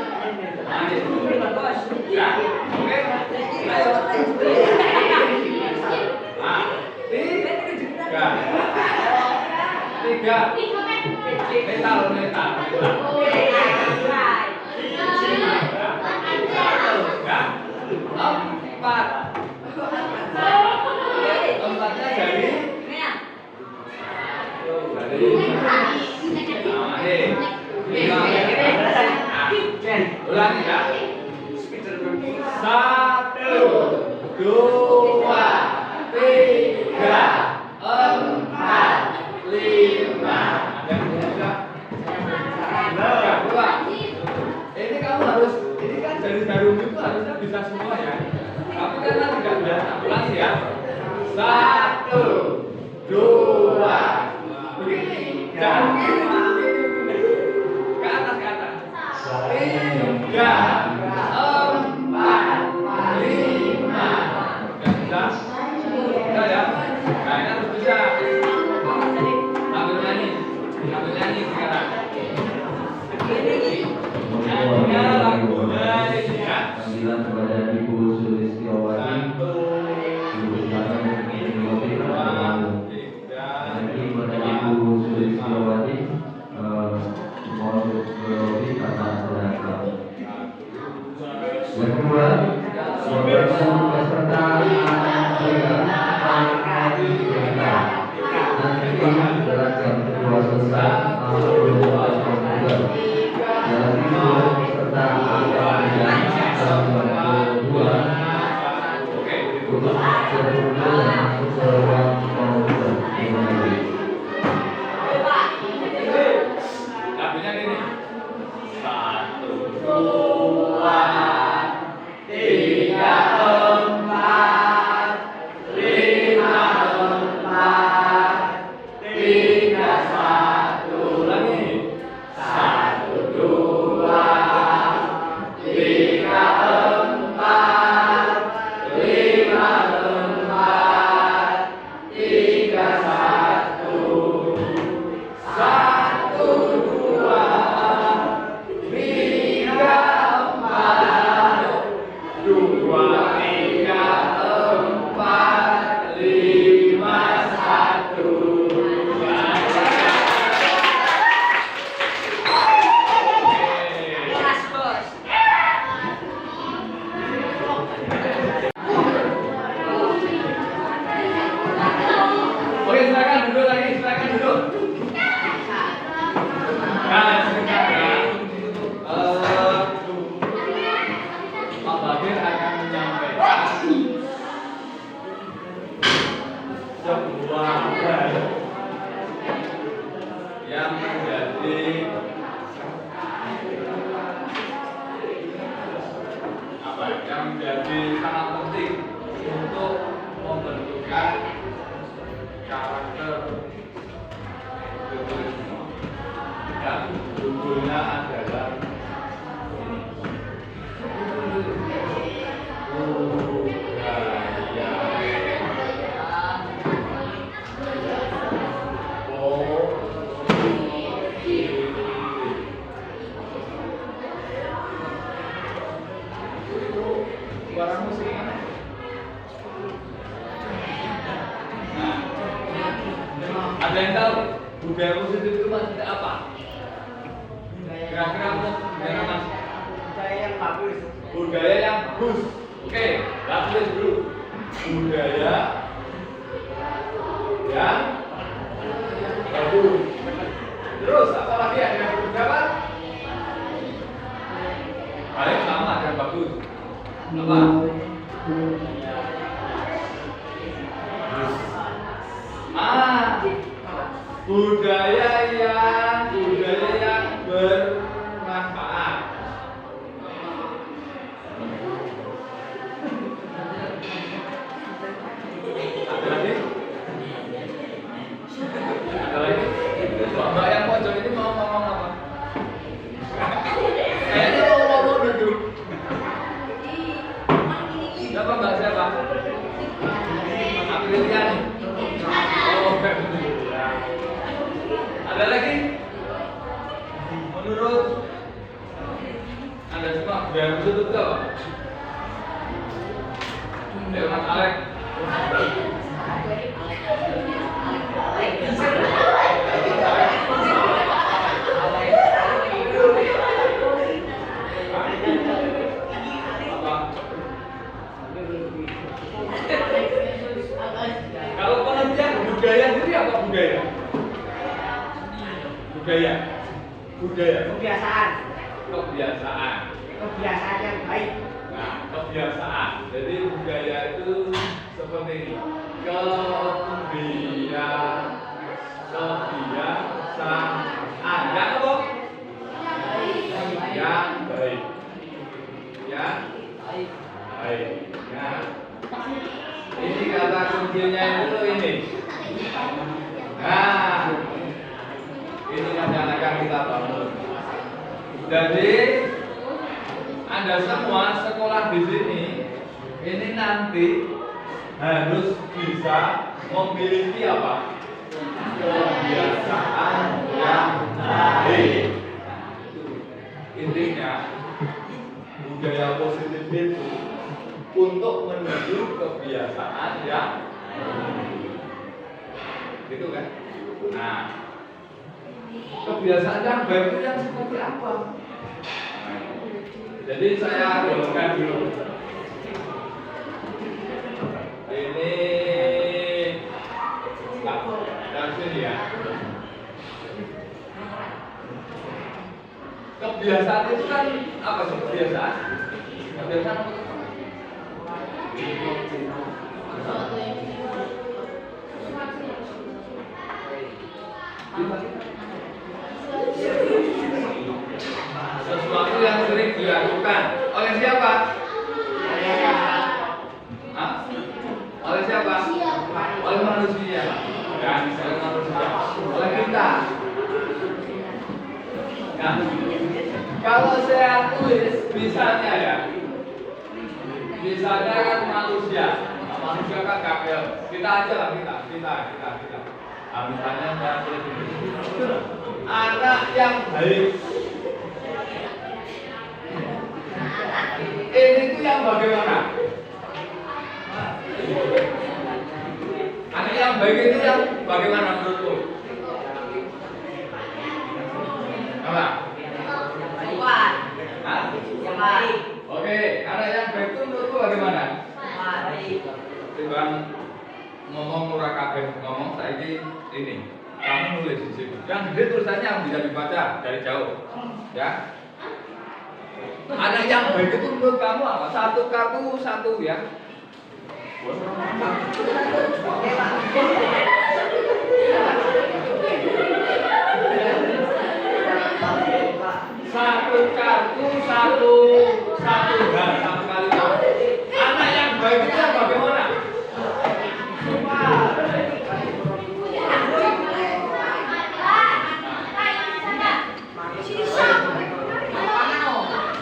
ya, oke, ayo, 3, metal, ya, 4, 4-nya dari ulangi ya. 1, 2, 3, 4, 5. Ini kamu harus, ini kan dari jarum itu harusnya bisa semua ya. Tapi karena tidak biasa, ulangi ya. 1, 2, begini, dan ke atas 3, 4, 5. Sudah ya. Nah ini harus bisa. Sambil nyanyi sekarang. Nyanyinya lagunya ini ya. Panggilan kepada Ibu Sulistiawati. Ibu sekarang mengikuti nanti kepada Ibu Sulistiawati mohon untuk berhenti karena ada Yang kedua, membantu peserta mengikuti kita. Nanti setelah jam 2 selesai, langsung buat komputer. Yang kedua, peserta akan jam 2 untuk berkumpul dan masuk ke ruang komputer. Lagunya gini. 1, 2, 3, 4, 5, 4, 3, 1 lagi. 1, 2, 3, 4, 5, 4, 3, 1. 1, 2, 3, 4, 2, 3, 4, 5, 1. Oke, silakan duduk lagi, silakan duduk. Nah, sekarang Pak Badir akan menyampaikan sebuah hal yang menjadi yang menjadi sangat penting untuk membentukkan karakter terorisme. Dan judulnya adalah suara musik ini. Ada yang tahu budaya positif itu maksudnya apa? Kira-kira budaya mas? Budaya yang bagus. Budaya yang bagus. Oke, tulis dulu. Budaya yang bagus. Terus apa lagi ada yang berpendapat? Paling sama ada yang bagus. Apa? Budaya yang bermanfaat. Ada lagi? Ada lagi? Mbak yang pojok ini mau ngomong apa? Kayaknya mau ngomong duduk. Siapa mbak siapa? Apriliani. Oh, ya. Ada lagi? Menurut Anda semua budaya positif itu apa? Ayo Mas Alek. Kalau pengertian budaya sendiri apa budaya? Budaya. Kebiasaan yang baik. Nah, kebiasaan. Jadi budaya itu seperti ini. Kebiasaan. Yang apa? Yang baik. Yang baik. Nah, ini kata kuncinya itu ini. Nah, ini yang akan kita bangun. Jadi Anda semua sekolah di sini ini nanti harus bisa memiliki apa? Kebiasaan yang baik. Intinya budaya positif itu untuk menuju kebiasaan yang gitu kan? Nah, kebiasaan yang baik itu yang seperti apa? Jadi saya golongkan dulu. Ini dari sini ya. Kebiasaan itu kan apa sih kebiasaan? Kebiasaan apa tuh? Sesuatu yang sering dilakukan oleh siapa? Hah? Oleh siapa? Oleh manusia. Dan oleh manusia. Oleh kita. Nah, kalau saya tulis misalnya ya, misalnya kan manusia kan kakek. Kita aja lah kita. Misalnya saya tulis ini. Anak yang baik. Ini itu yang bagaimana? Anak yang baik itu yang bagaimana menurutmu? Apa? Kuat. Hah? Yang baik. Oke, anak yang baik itu menurutmu bagaimana? Baik. Timbang ngomong murah kabeh ngomong saiki ini. Kamu nulis di situ. Yang gede tulisannya yang bisa dibaca dari jauh. Ya. Anak yang baik itu menurut kamu apa? Satu kartu satu ya. Satu kartu satu hal satu kalimat. Anak yang baik itu bagaimana?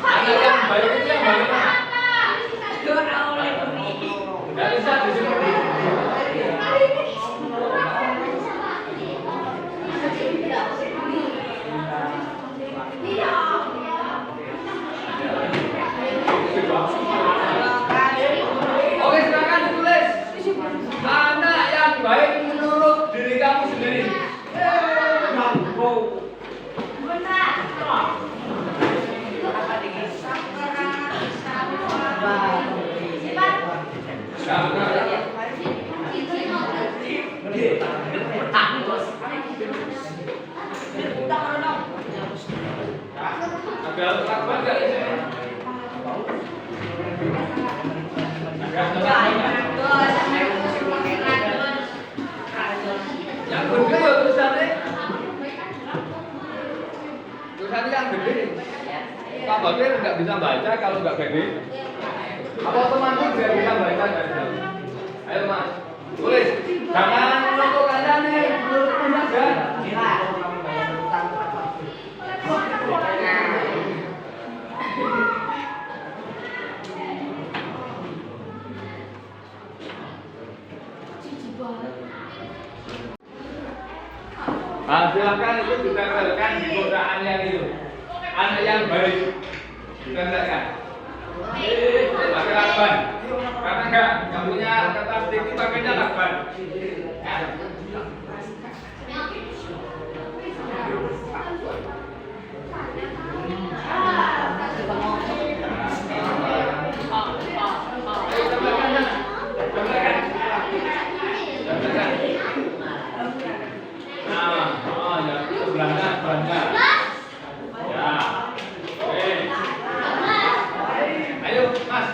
Anak yang baik itu yang bagaimana? Tidak bisa disebut. Oke, silakan ditulis. Anak yang baik menurut diri kamu sendiri. Ada lakukan nggak di sini? Yang gede ya tulisannya. Tulisannya yang gede. Pak Bakir nggak bisa baca kalau nggak gede. Apa otomatis nggak bisa baca dari jauh? Ayo mas, tulis. Jangan menurut anda nih, menurutmu saja. Nah, silakan itu ditempelkan di kotakannya itu. Anak yang baik ditempelkan. Pakai lakban. Karena nggak punya kertas stick pakainya lakban. Ayo tempelkan sana. Tempelkan. Tempelkan. Nah, oh ya, sebelahnya banyak. Ya. Oke. Ayo, Mas.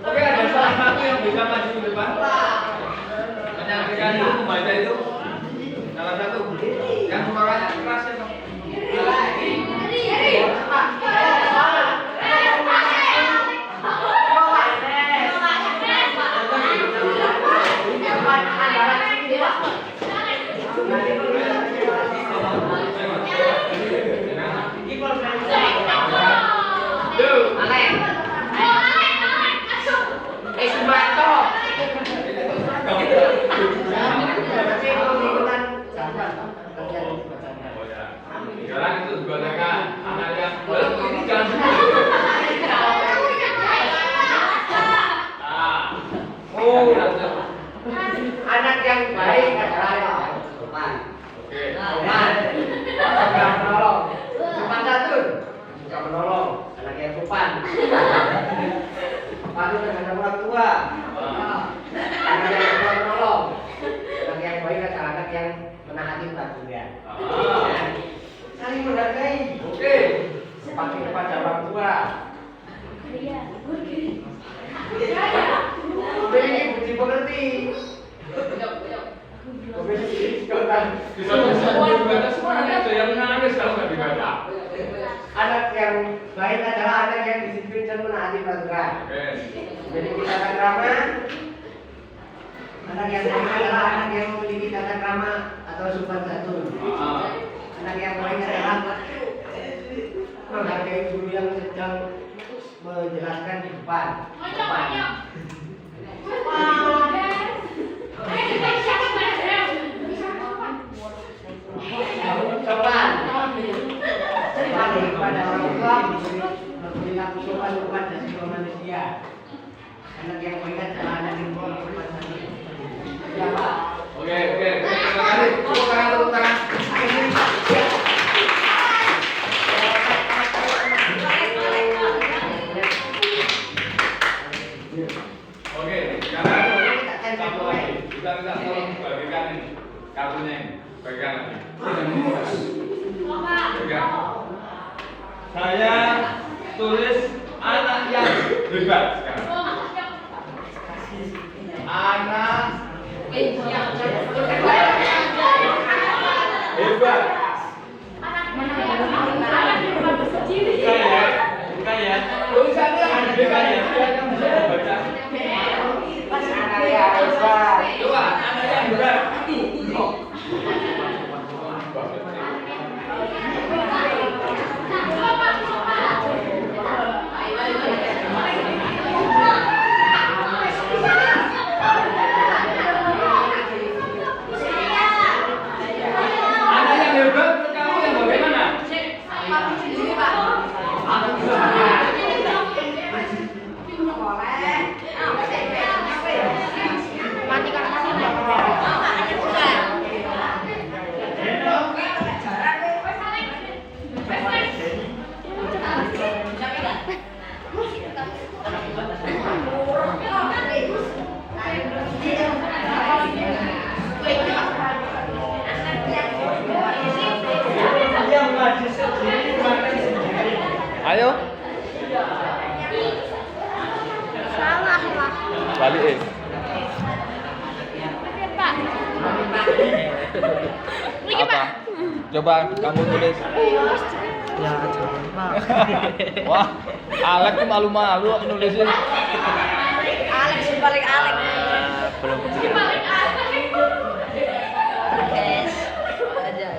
Oke, ada salah satu yang bisa maju ke depan. Menyaksikan itu membaca itu. Salah satu yang suaranya keras ya, Bang. Sekarang itu dibacakan anak yang ini jangan Anak yang baik adalah sopan. Oke. Sopan. Suka menolong. Sopan santun. Suka menolong. Anak yang sopan. Patuh terhadap orang tua. Anak yang suka menolong. Anak yang baik adalah anak yang menaati peraturan. Saling menghargai. Oke. Patuh kepada orang tua. Memiliki budi pekerti. Memiliki kekuatan. Bisa dibaca semuanya ada yang nangis kalau nggak dibaca. Anak yang baik adalah anak yang disiplin dan menaati peraturan. Oke. Memiliki tata krama. Anak yang baik adalah anak yang memiliki tata krama atau sopan santun. Anak yang baik adalah menghargai guru yang sedang menjelaskan di depan. Sopan. Sopan kepada orang tua, berperilaku sopan kepada semua manusia. Anak yang baik adalah anak yang sopan santun. Ya, Pak. Oke. Terima kasih. Tepuk tangan. Oke, sekarang kita tolong bagikan ini kartunya ini. Bagikan lagi. Bagikan. Saya tulis anak yang hebat sekarang. Anak hebat. Bukan ya. Tulisannya ada yang bisa baca. Coba, anak yang hebat. Anak yang hebat, kamu yang bagaimana? Ayo. Salah lah. Balik. Pak. Apa? Coba kamu tulis. Ya, coba. Wah, Alek tuh malu-malu nulisnya. Alex yang paling Alex. Belum Guys, aja.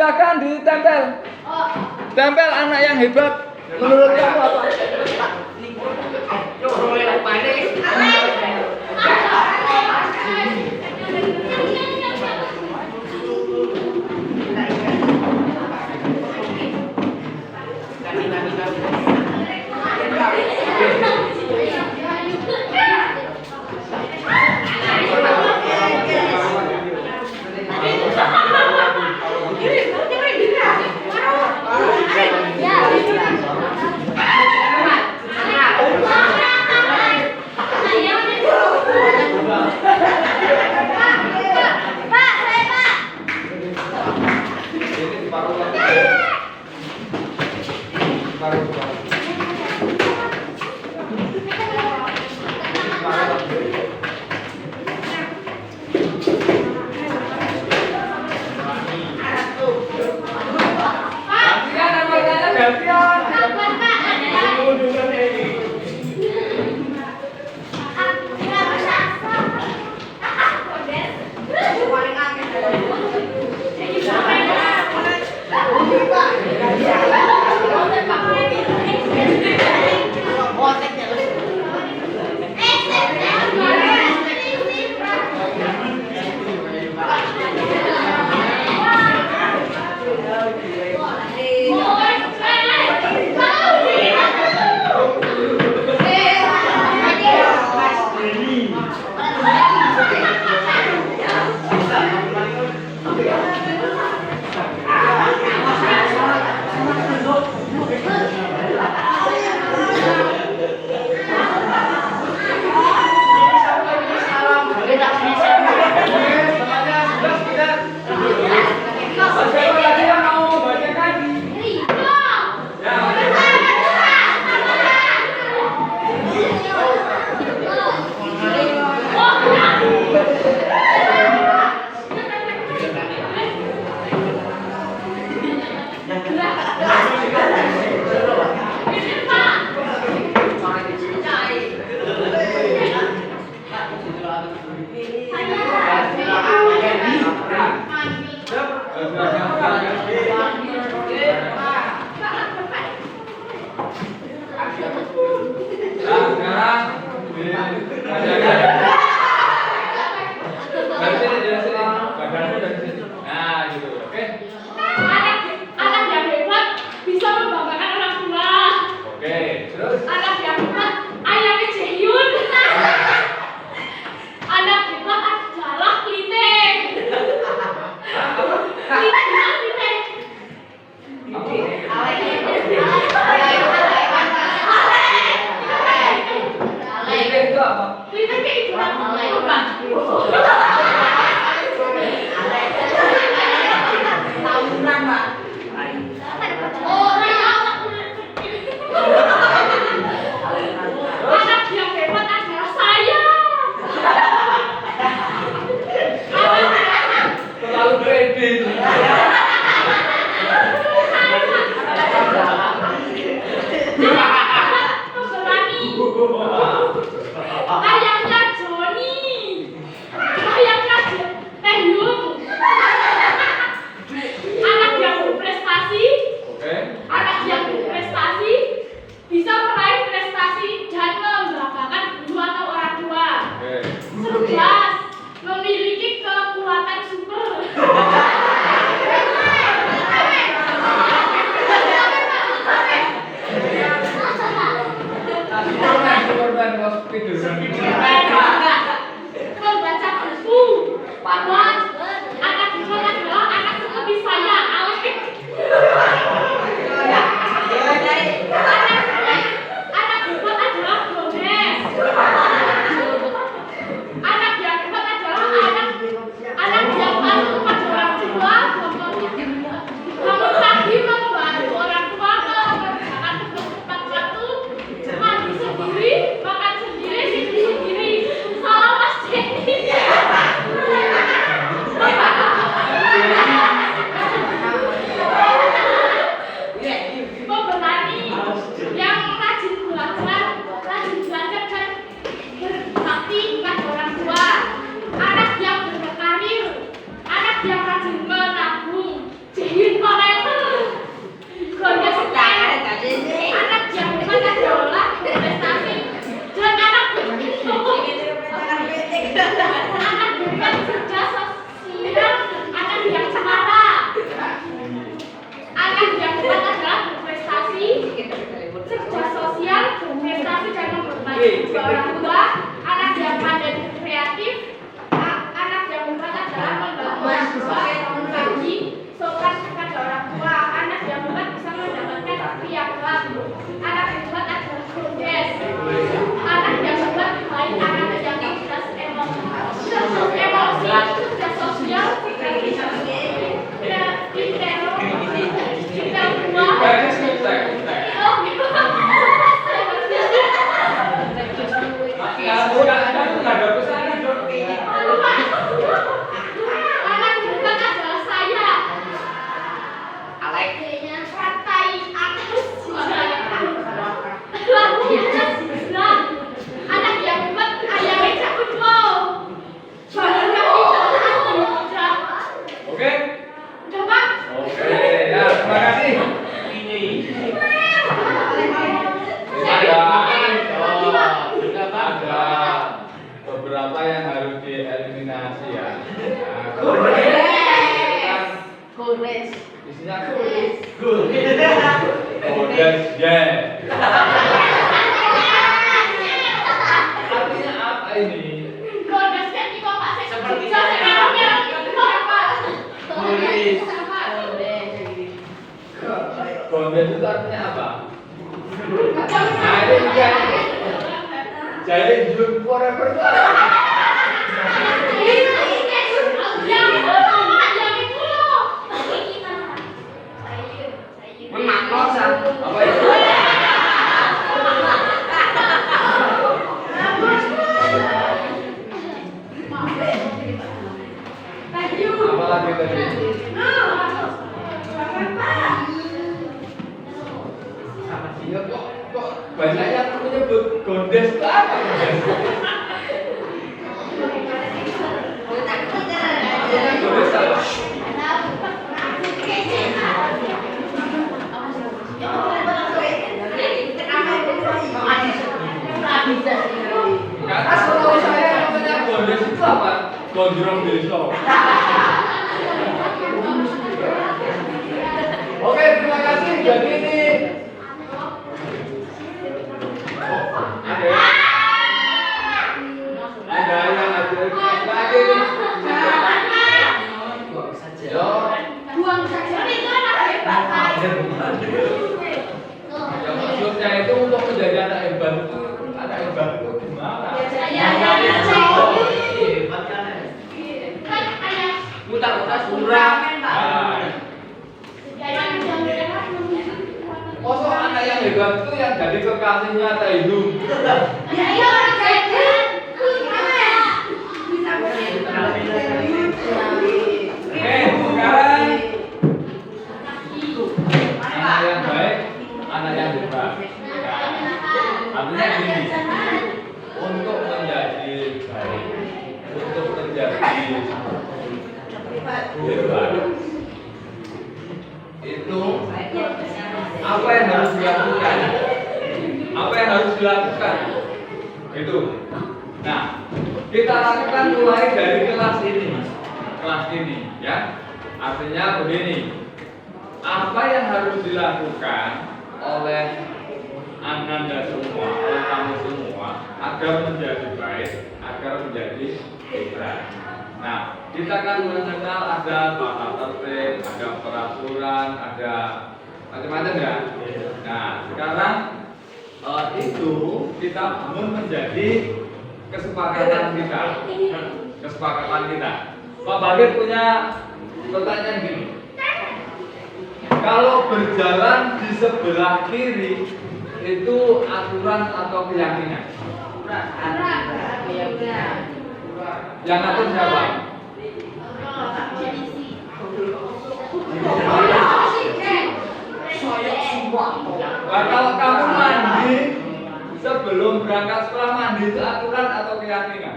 silakan ditempel. Tempel anak yang hebat. Menurut kamu apa? Anak Gondes itu artinya apa? Nah ini juga jadi jump forever itu apa? Menaklosan. Apa itu? Apa lagi tadi? Ya kok banyak yang menyebut Gondes itu apa Gondes? Gondes apa? Karena setahu saya namanya Gondes itu apa? Gondrong desa. Oke, terima kasih. Jadi ini ada yang ada lagi nih. Yo. Ya maksudnya itu untuk menjadi anak hebat itu gimana? Mutar-mutar surah. Masa anak yang hebat itu yang jadi kekasihnya Taihu. Sekarang anak yang baik, anak yang hebat. Artinya gini, untuk menjadi baik, untuk menjadi hebat, itu apa yang harus dilakukan? Apa yang harus dilakukan? Itu. Nah, kita lakukan mulai dari kelas ini, ya. Artinya begini. Apa yang harus dilakukan oleh Ananda semua, oleh kamu semua, agar menjadi baik, agar menjadi hebat. Nah, kita kan mengenal ada tata tertib, ada peraturan, ada macam-macam ya. Nah, sekarang itu kita bangun menjadi kesepakatan kita. Pak Bagir punya pertanyaan gini. Kalau berjalan di sebelah kiri itu aturan atau keyakinan? Yang atur siapa? Nah, kalau kamu mandi sebelum berangkat setelah mandi itu aturan atau keyakinan?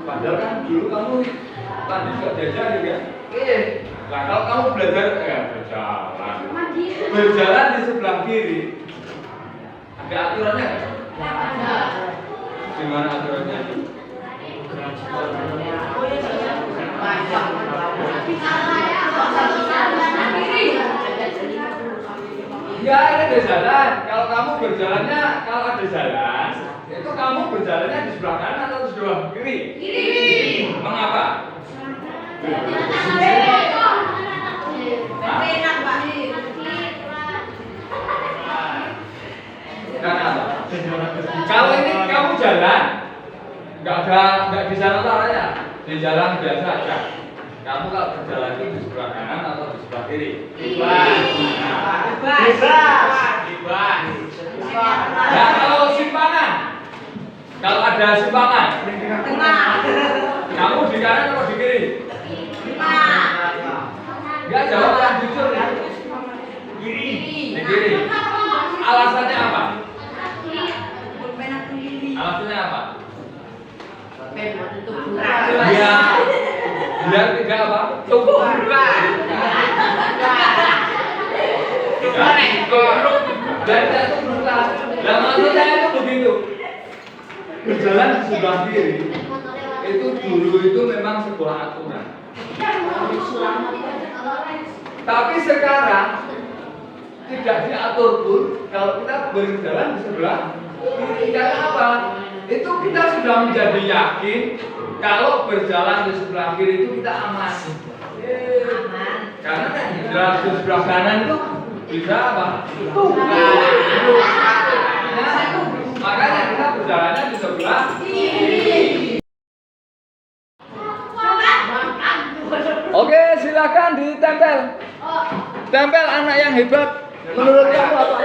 Padahal kan dulu kamu tadi juga jajan juga. Nah, kalau kamu belajar berjalan di sebelah kiri, ada aturannya nggak? Gimana aturannya? Ya, ini ada jalan. Kalau kamu berjalannya, kalau ada jalan, itu kamu berjalannya di sebelah kanan atau di sebelah kiri? Kiri. Mengapa? Kenapa? Kalau ini kamu jalan, nggak di jalan utaranya, di jalan biasa aja. Kamu kalau berjalan itu di sebelah kanan atau di sebelah kiri? Bebas. Nah, kalau simpangan, kalau ada simpangan, kamu di kanan atau di kiri? Enggak, jawab yang jujur ya. Kiri. Di kiri. Alasannya apa? Alasannya apa? Biar tidak apa? Tumbuh. Dan tidak tumbuh. Dan maksudnya itu begitu. Berjalan di sebelah kiri itu dulu itu memang sebuah aturan. Tapi sekarang tidak diatur pun kalau kita berjalan di sebelah kiri. Karena apa? Itu kita sudah menjadi yakin kalau berjalan di sebelah kiri itu kita aman. karena di sebelah kanan itu bisa apa? Makanya kita berjalannya di sebelah kiri. Oke, silakan ditempel. Tempel anak yang hebat. Menurut kamu apa?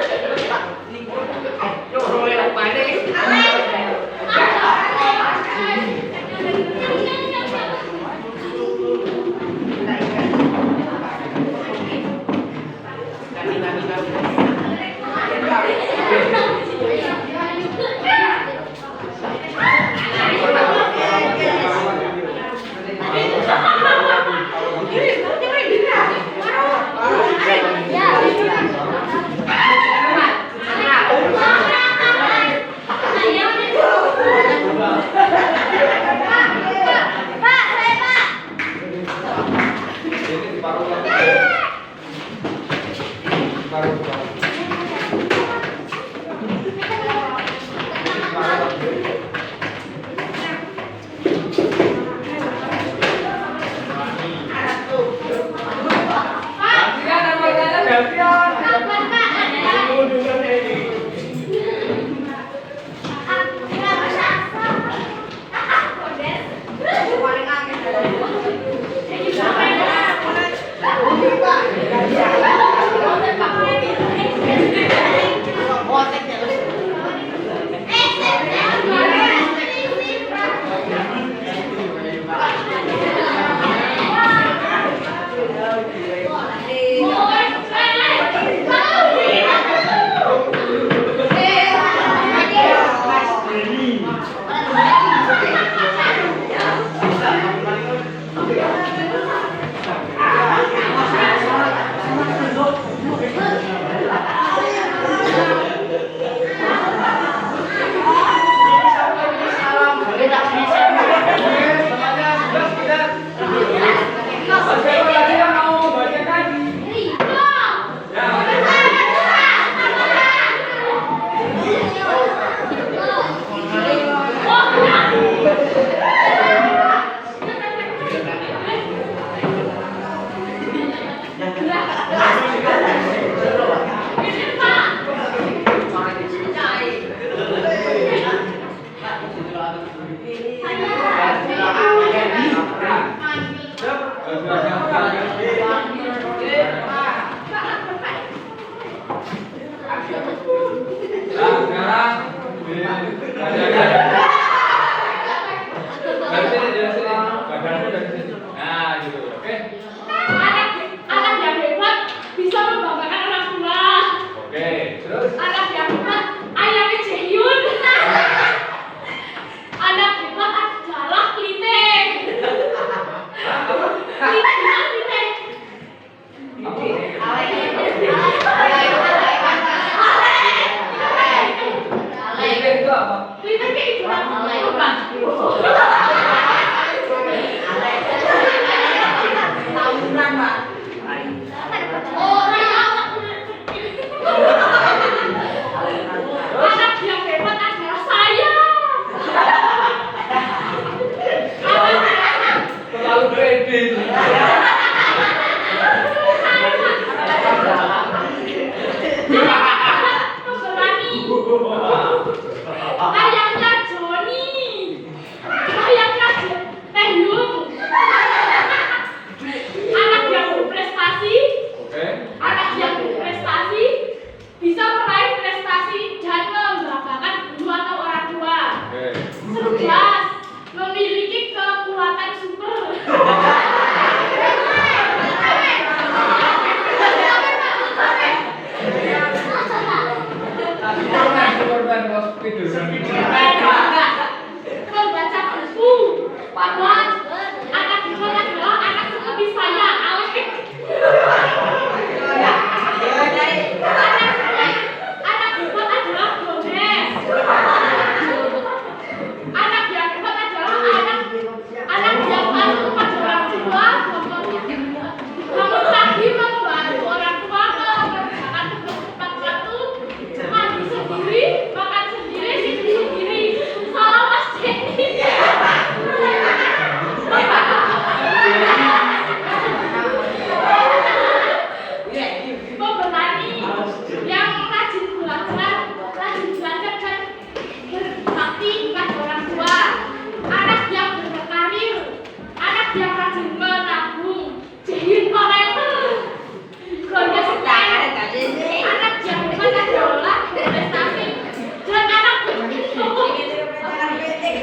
Ayahnya Joni.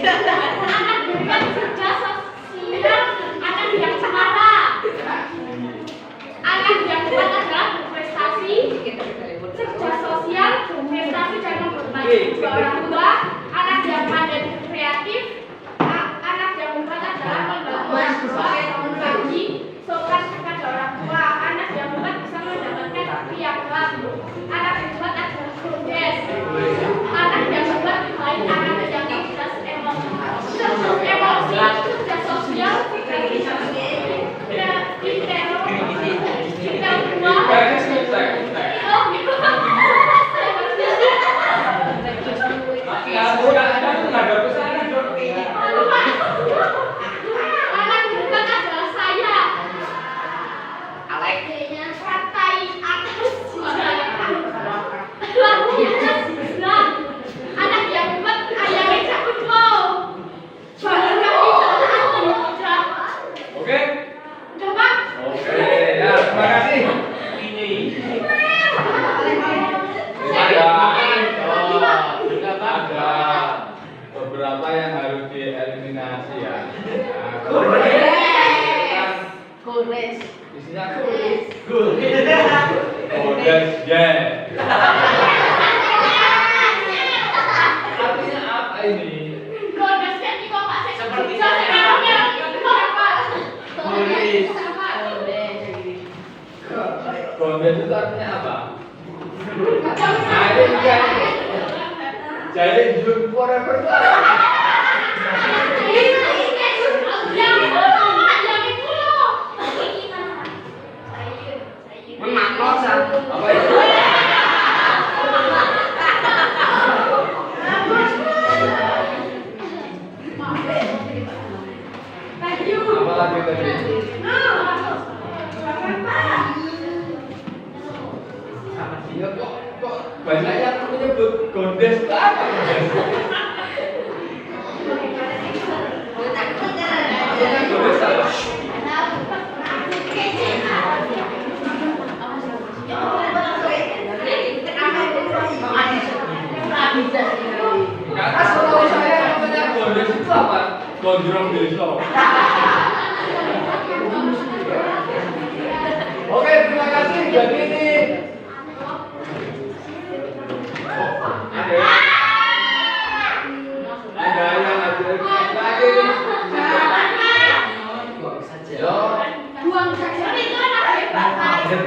Anak kerja sosial, anak yang cemara. Anak yang kuat adalah berprestasi, kerja sosial, berprestasi dan menghormati kedua orang tua. Anak yang pandai dan kreatif, anak yang kuat adalah membantu orang tua, berbagi, sopan kepada orang tua. Anak yang kuat bisa mendapatkan piagam. Anak yang kuat adalah progres. Anak yang kuat baik, anak yang cerdas emosi, cerdas sosial, anak bukan adalah saya. Rantai atas anak yang kuat ayahnya cabut mau. Oke? Udah Pak? Oke, ya terima kasih. Ada beberapa yang harus dieliminasi ya. Nah, kalau kan isinya godes ya. Artinya apa ini? Godesnya di kok Pak? Seperti saya orangnya Pak. Godes itu artinya apa? Nah, ini juga jadi jump forever itu apa? Apa itu? Apa lagi tadi? Ya kok banyak yang menyebut gondes itu apa gondes? Maksudnya gondes apa? Karena setahu saya namanya gondes itu apa? Gondrong desa. Oke, terima kasih. Jadi ini ada yang lagi. Yo. Buang saja itu anak hebat Pak. Ya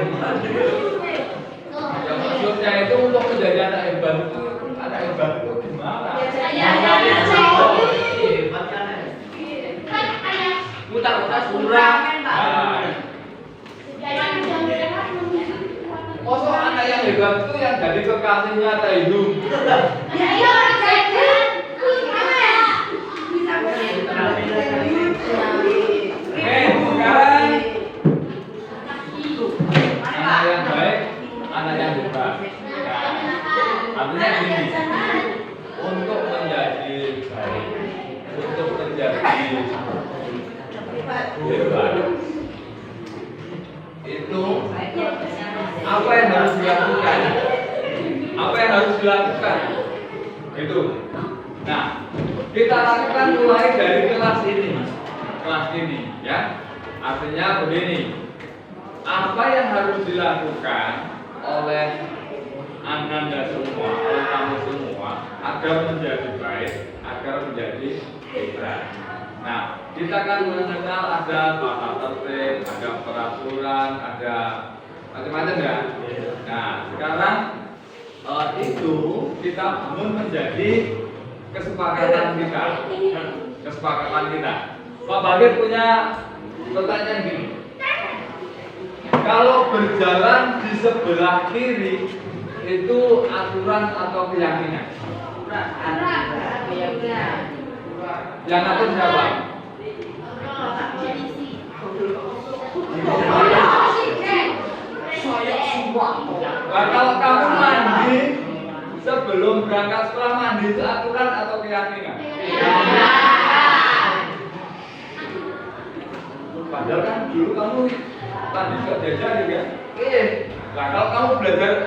maksudnya itu untuk menjadi anak hebat itu gimana? Kan ayah Mutar-mutar surah. Kosong anak yang hebat itu yang jadi kekasihnya Taihu. iya orang jadi. Sekarang anak yang baik, anak yang hebat. Nah, artinya gini, untuk menjadi baik, untuk menjadi hebat, itu apa yang harus dilakukan? Apa yang harus dilakukan? Itu. Nah, kita lakukan mulai dari kelas ini, ya. Artinya begini, apa yang harus dilakukan oleh Ananda semua, oleh kamu semua, agar menjadi baik, agar menjadi hebat. Nah, kita kan mengenal ada tata tertib, ada peraturan, ada macam-macam ya. Nah, sekarang itu kita bangun menjadi kesepakatan kita. Pak Bagir punya pertanyaan gini. Kalau berjalan di sebelah kiri itu aturan atau keyakinan? Yang atur siapa? Nah, kalau kamu mandi sebelum berangkat setelah mandi itu aturan atau keyakinan? Padahal kan dulu kamu tadi juga belajar ya. Nah kalau kamu belajar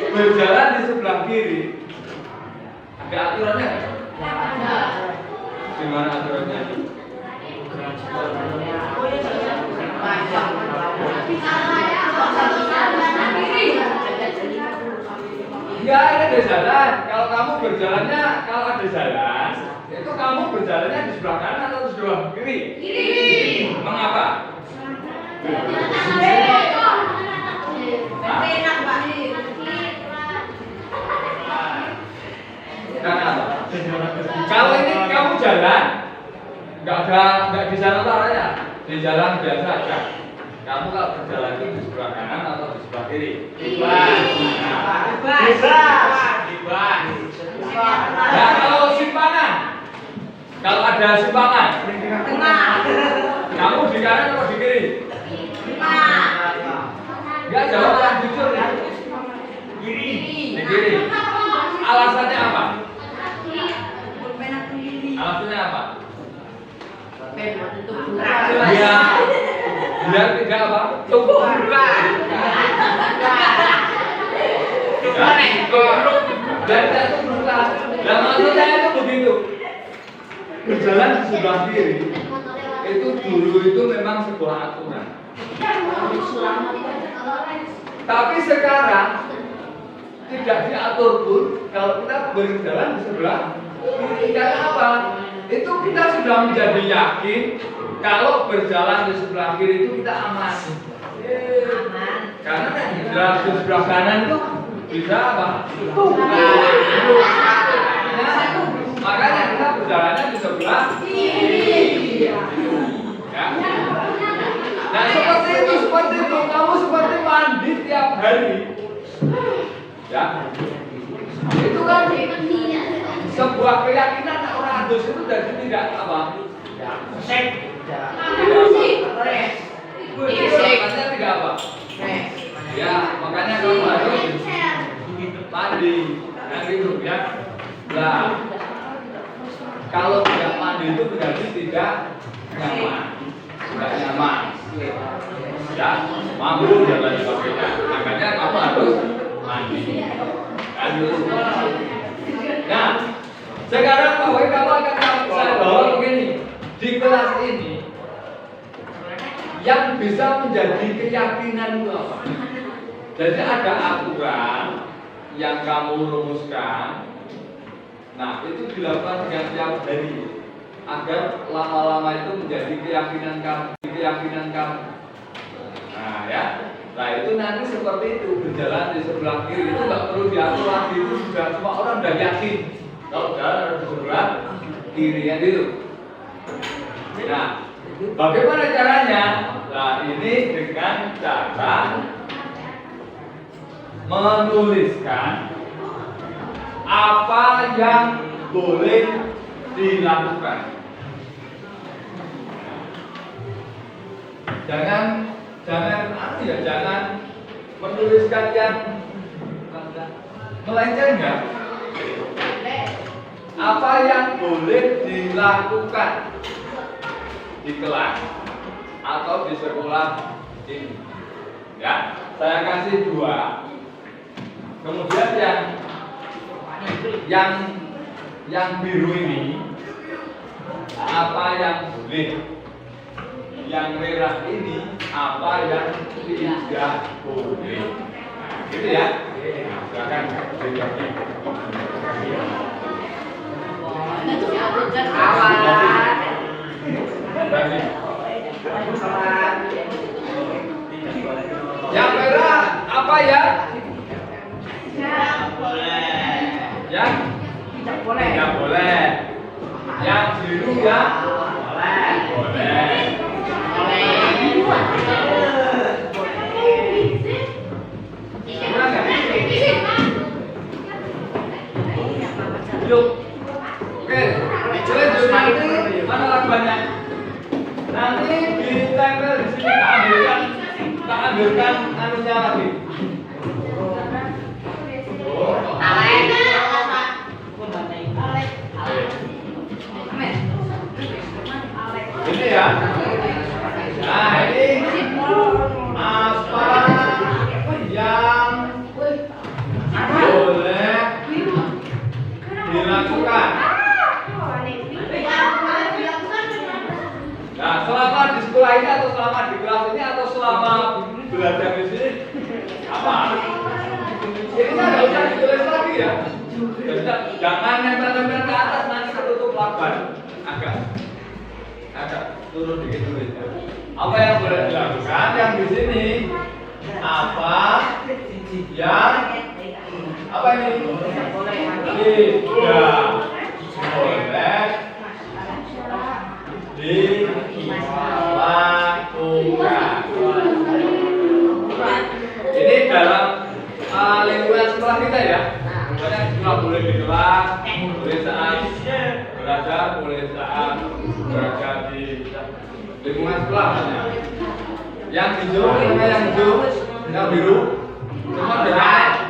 berjalan di sebelah kiri ada aturannya nggak? Gimana aturannya? Ya, ini ada jalan. Kalau kamu berjalannya, kalau ada jalan, itu kamu berjalannya di sebelah kanan atau di sebelah kiri? Kiri. Mengapa? Enak, Pak. Karena apa? Kalau ini kamu jalan, nggak di jalan utaranya, di jalan biasa aja. Kamu kalau berjalan itu di sebelah kanan atau di sebelah kiri? Nah, kalau simpangan, kalau ada simpangan, kamu di kanan atau di kiri? Enggak, jawab yang jujur ya. Di kiri. Alasannya apa? Alasannya apa? Biar tidak apa? Tumbuh. Dan tidak tumbuh. Dan maksudnya itu begitu. Berjalan di sebelah kiri itu dulu itu memang sebuah aturan. Tapi sekarang tidak diatur pun kalau kita berjalan di sebelah kiri. Karena apa? Itu kita sudah menjadi yakin kalau berjalan di sebelah kiri itu kita aman. Karena berjalan di sebelah kanan itu bisa apa? Makanya kita berjalannya di sebelah kiri. Ya. Nah seperti itu. Kamu seperti mandi tiap hari. Ya. Itu kan sebuah keyakinan orang adus itu jadi tidak apa? Makanya tidak apa? Ya, makanya kamu harus mandi. Nah gitu ya. Nah, kalau tidak mandi itu berarti tidak nyaman. Tidak nyaman. Ya, mampu dan lain sebagainya. Makanya kamu harus mandi. Nah, sekarang kamu akan saya bawa begini. Di kelas ini yang bisa menjadi keyakinan itu apa? Jadi ada aturan yang kamu rumuskan. Nah, itu dilakukan dengan tiap hari agar lama-lama itu menjadi keyakinan kamu. Nah, ya. Nah, itu nanti seperti itu berjalan di sebelah kiri itu nggak perlu diatur lagi, itu sudah semua orang sudah yakin kalau jalan di sebelah kiri ya itu. Nah, bagaimana caranya? Nah, ini dengan cara menuliskan apa yang boleh dilakukan. Jangan menuliskan yang melenceng ya. Apa yang boleh dilakukan di kelas atau di sekolah ini? Ya, saya kasih 2. Kemudian yang biru ini apa yang boleh? Yang merah ini apa yang tidak boleh? Nah, gitu ya. Silakan dijawabnya. Yang merah apa ya? Yang tidak boleh. Yang biru ya? Boleh. Yuk. Oke, lanjut nanti mana laguannya? Nanti ditempel di sini tak ambilkan anunya lagi. Ini ya. Nah, ini apa yang boleh dilakukan? sekolah ini atau selama di kelas ini atau selama belajar di sini? Apa? Ini nggak usah ditulis lagi ya. Jangan nempel-nempel ke atas, nanti ketutup lakban. Agak turun dikit tulisnya. Apa yang boleh dilakukan yang di sini? Apa yang apa ini? Tidak boleh dilakukan. Ini dalam lingkungan sekolah kita ya. Misalnya sekolah boleh di kelas, boleh saat belajar, boleh saat berada di lingkungan sekolah. Yang hijau, yang hijau, yang biru, semua ada.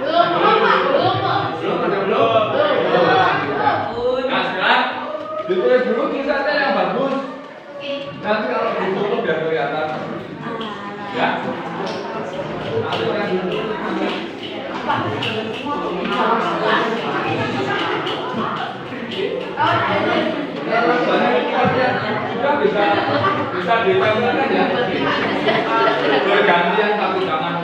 Belum. Nah sekarang ditulis dulu tulisannya yang bagus. Nanti kalau ditutup biar kelihatan. Ya. Sudah bisa ditambahkan ya. Bergantian tapi jangan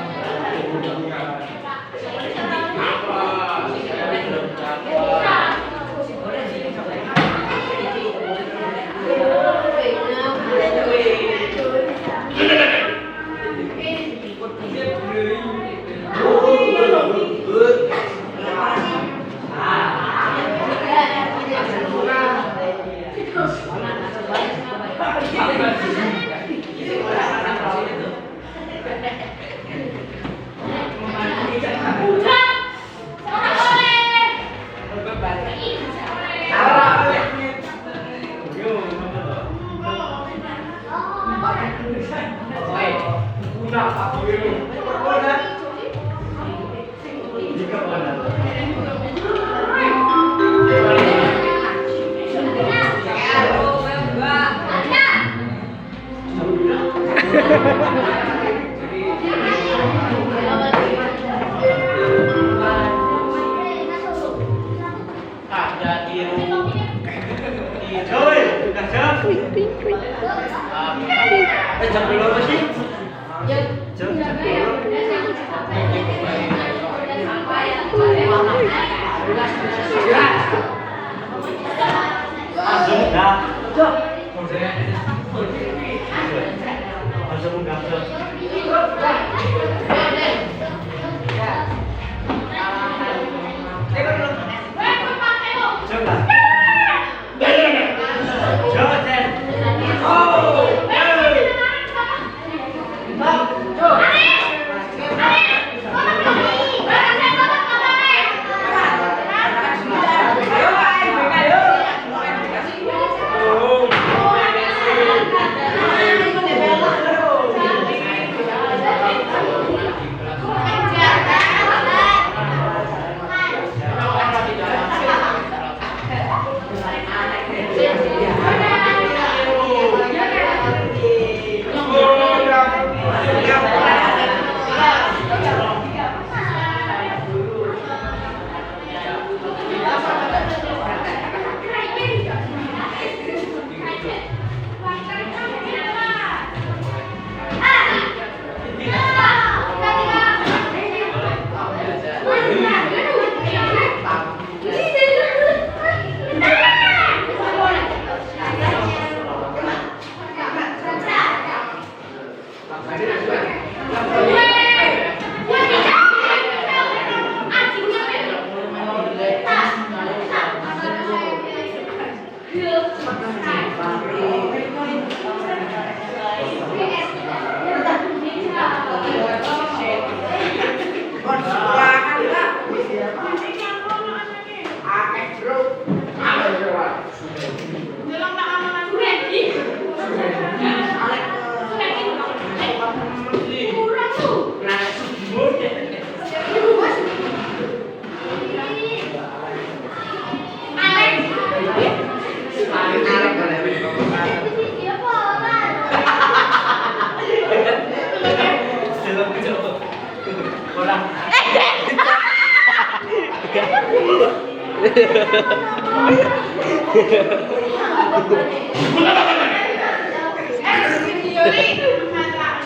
Video Juli, mata.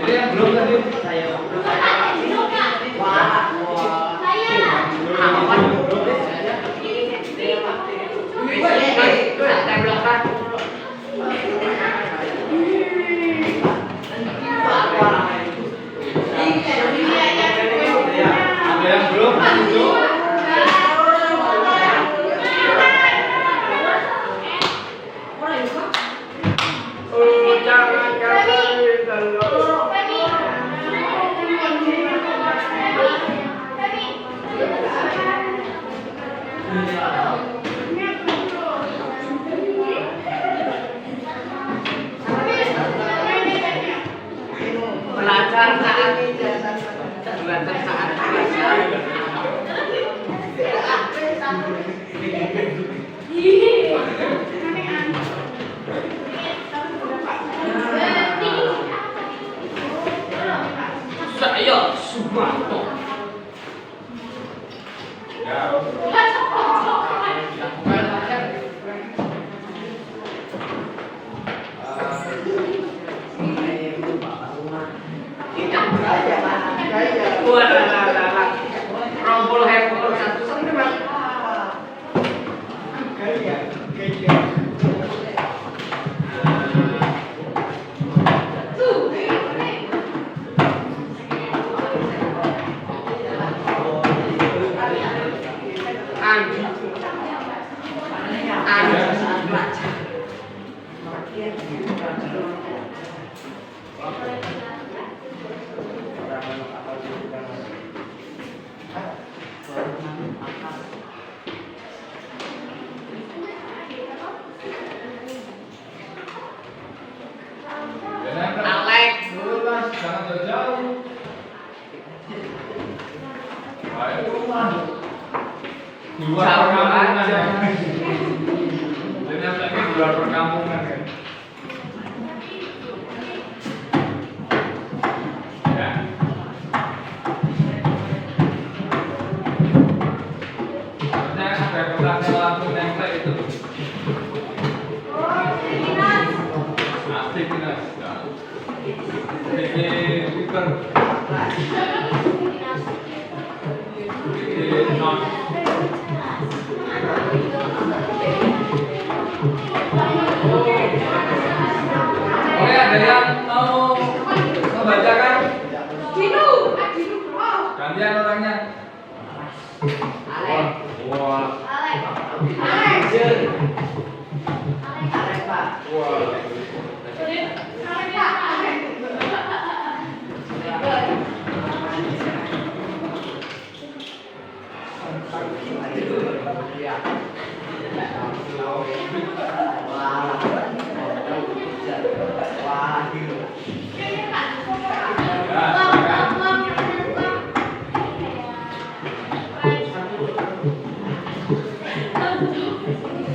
Ini yang belum tadi. Ada yang belum? Tujuh. Belajar saat belajar saat Saya Sumarto. Ya. Alex. Jangan jauh-jauh. Ayo rumah. Di luar perkampungan ya. Jadi yang lagi di luar perkampungan ya. Ya. Sebenarnya ada kotaknya lampu nempel itu. Aktivitas. Twitter. Non. Oke, ada yang mau membacakan? Gantian orangnya. Wah.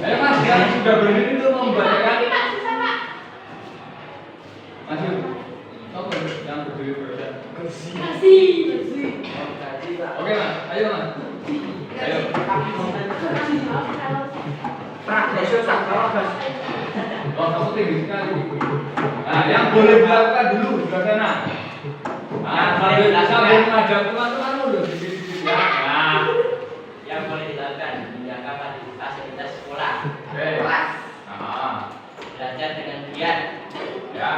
Ayo Mas, yang sudah berdiri itu membacakan. Masih. Apa yang berdiri berada? Oke Mas, ayo Mas. Ayo. Oh, kamu tinggi sekali. Nah, yang boleh dilakukan dulu di sana. Nah, kalau bisa boleh ngajak teman-teman dulu di sini ya. Nah, Yang boleh dilakukan menjaga fasilitas sekolah, oke. kelas, Nah, belajar dengan giat, ya.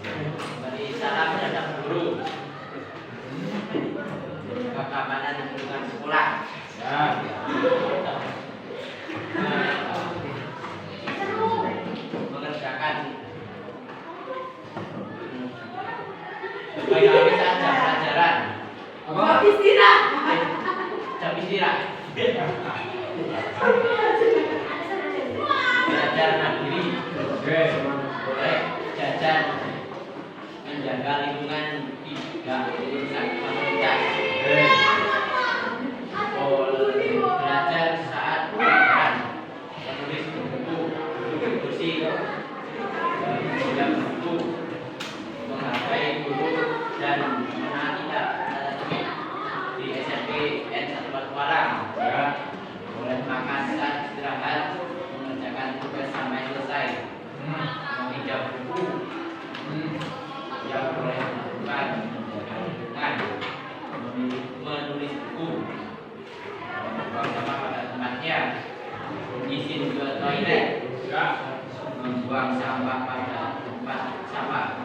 memberi salam terhadap guru, keamanan lingkungan sekolah, Ya. mengerjakan sebaik habis saja pelajaran, Apa? jam istirahat, belajar mandiri, Oke. boleh jajan, menjaga lingkungan tidak merusak fasilitas, Oke. belajar saat belajar, menulis buku, duduk kursi, memegang buku, menghargai guru dan menaati tertib di SMP N1 Batuara. Ya. Boleh makan saat istirahat, mengerjakan toilet, Ya. membuang sampah pada tempat sampah.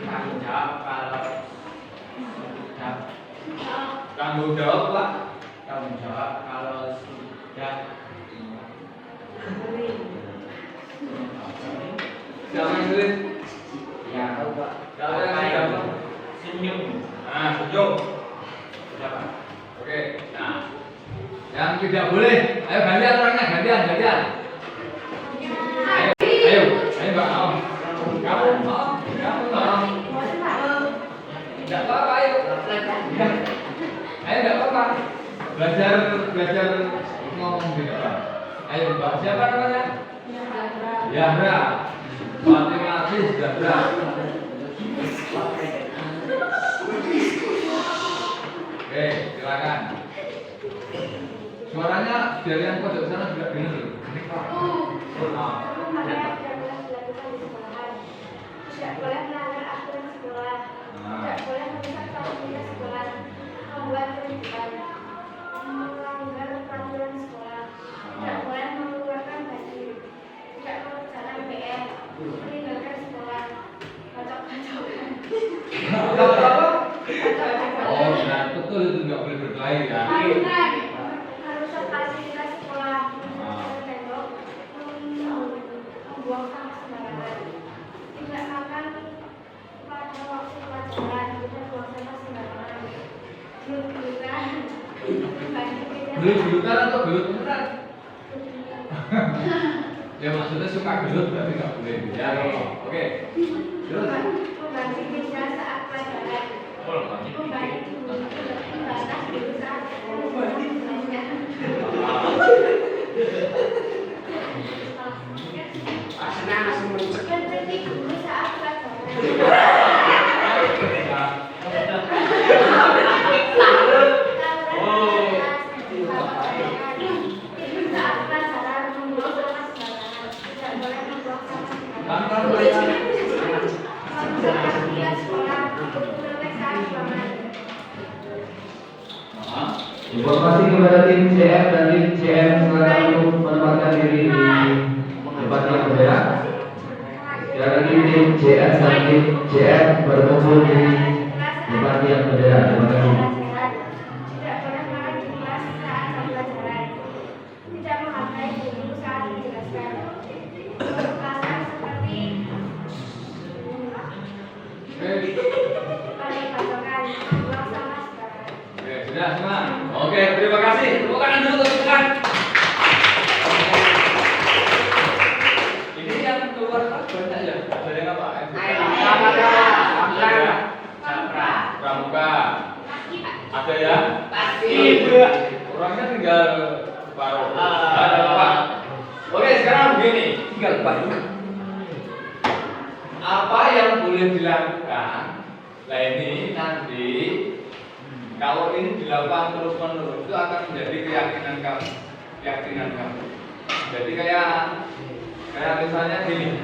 Tanggung jawab kalau sudah Tanggung jawab Pak. tanggung jawab kalau sudah Jangan sulit. ya Kalau yang sudah senyum. Nah, senyum. Sudah Pak. Oke. Nah, yang tidak boleh. Ayo gantian orangnya, gantian. Ayo, Mbak Om. Kamu mau? Tidak apa-apa, ayo. Ayo, tidak apa-apa. Belajar ngomong di depan. Ayo, Mbak. Siapa namanya? Yahra. Fatimah Aziz Yahra. Oke, silakan. Suaranya dari yang pojok sana juga dengar loh. Tidak boleh melanggar aturan sekolah, tidak boleh merusak fasilitas sekolah, membuat keributan, melanggar peraturan sekolah, tidak boleh mengeluarkan baju, tidak mengerjakan PR, meninggalkan sekolah, bacok-bacokan. Oh, nah betul itu nggak boleh berkelahi ya. Lainnya, merusak fasilitas sekolah, meninggalkan tembok, membuang sampah sembarangan. Tidak makan pada waktu pelajaran, tidak buang sampah sembarangan. Gelut-gelutan, Gelut-gelutan atau gelut beneran? Ya maksudnya suka gelut berarti nggak boleh. Ya, oke. Terus? Membantu meja saat pelajaran. Membantu membatas guru saat pelajaran. Asna langsung mencek. Berhenti guru saat pelajaran. Informasi kepada tim CF dan tim CM silakan untuk menempatkan diri di tempat yang berbeda. Sekali lagi tim CF dan tim CM berkumpul di tempat yang berbeda. Terima kasih. Tidak boleh marah di kelas saat pelajaran. Tidak menghargai guru saat menjelaskan. Berkelasan seperti balik-balikan, membuang sampah sembarangan. Oke, sudah semua. Oke, terima kasih. Tepuk tangan dulu, tepuk tangan. Ini yang keluar banyak ya. Ada yang apa? Pramuka. Ada ya? Orangnya tinggal separuh. Ada apa? Oke, sekarang begini. Tinggal banyak. Apa yang boleh dilakukan? Nah ini nanti kalau ini dilakukan terus menerus itu akan menjadi keyakinan kamu. Jadi kayak misalnya gini,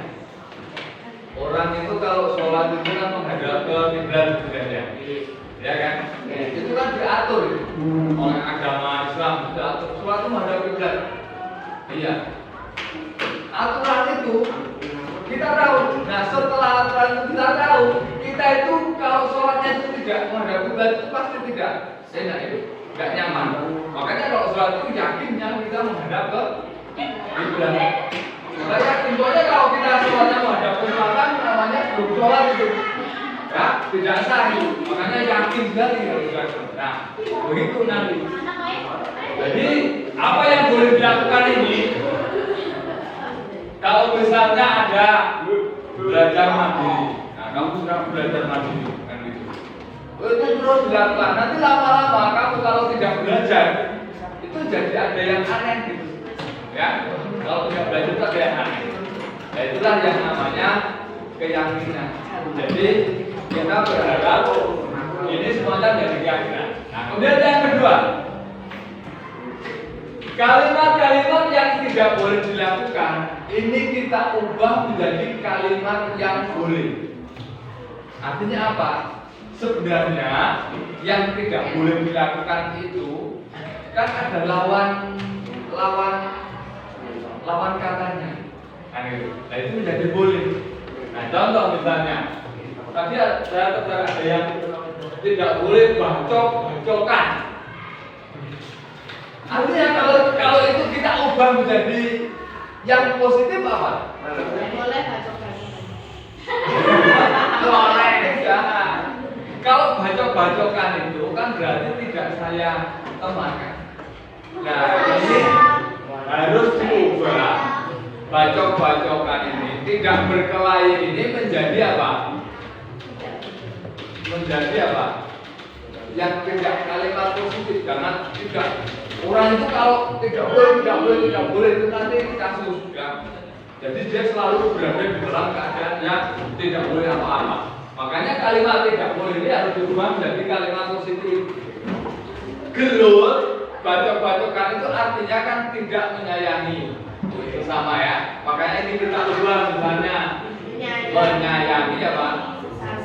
orang itu kalau sholat itu kan menghadap ke kiblat sebenarnya, ya kan? Itu kan diatur oleh agama Islam, diatur sholat itu menghadap kiblat. Iya. Aturan itu kita tahu. Nah setelah aturan itu kita tahu, kita itu kalau sholatnya itu tidak menghadap kiblat itu pasti tidak enak, itu nggak nyaman. Makanya kalau sholat itu yakinnya kita menghadap ke kiblat. Kita yakin pokoknya kalau kita sholatnya menghadap ke selatan namanya belum sholat itu, ya tidak sah. Makanya yakin sekali kalau sholat. Nah begitu nanti. Jadi apa yang boleh dilakukan ini? Kalau misalnya ada belajar mandiri, nah kamu sudah belajar mandiri kan gitu. Itu terus dilakukan. Nanti lama-lama kamu kalau tidak belajar itu jadi ada yang aneh gitu, ya. Kalau tidak belajar itu ada yang aneh. Nah itulah yang namanya keyakinan. Jadi kita berharap ini semuanya jadi keyakinan. Nah kemudian yang kedua, kalimat-kalimat yang tidak boleh dilakukan ini kita ubah menjadi kalimat yang boleh. Artinya apa? Sebenarnya yang tidak boleh dilakukan itu kan ada lawan lawan katanya. Nah itu menjadi boleh. Nah contoh misalnya, tadi saya tertarik ada yang tidak boleh bacok-bacokan. Artinya kalau itu kita ubah menjadi yang positif apa? Boleh bacok-bacokan. Boleh, jangan. Kalau bacok-bacokan itu kan berarti tidak saya temankan. Nah ini harus diubah. Bacok-bacokan ini tidak berkelahi ini menjadi apa? Menjadi apa? Yang tidak kalimat positif, jangan tidak. Orang itu kalau tidak boleh itu nanti kasus ya. Jadi dia selalu berada di dalam keadaan yang tidak boleh apa-apa. Makanya kalimat tidak boleh ini harus diubah menjadi kalimat positif. Gelur, bacok-bacokan itu artinya kan tidak menyayangi. Itu sama ya. Makanya ini kita ubah misalnya menyayangi apa?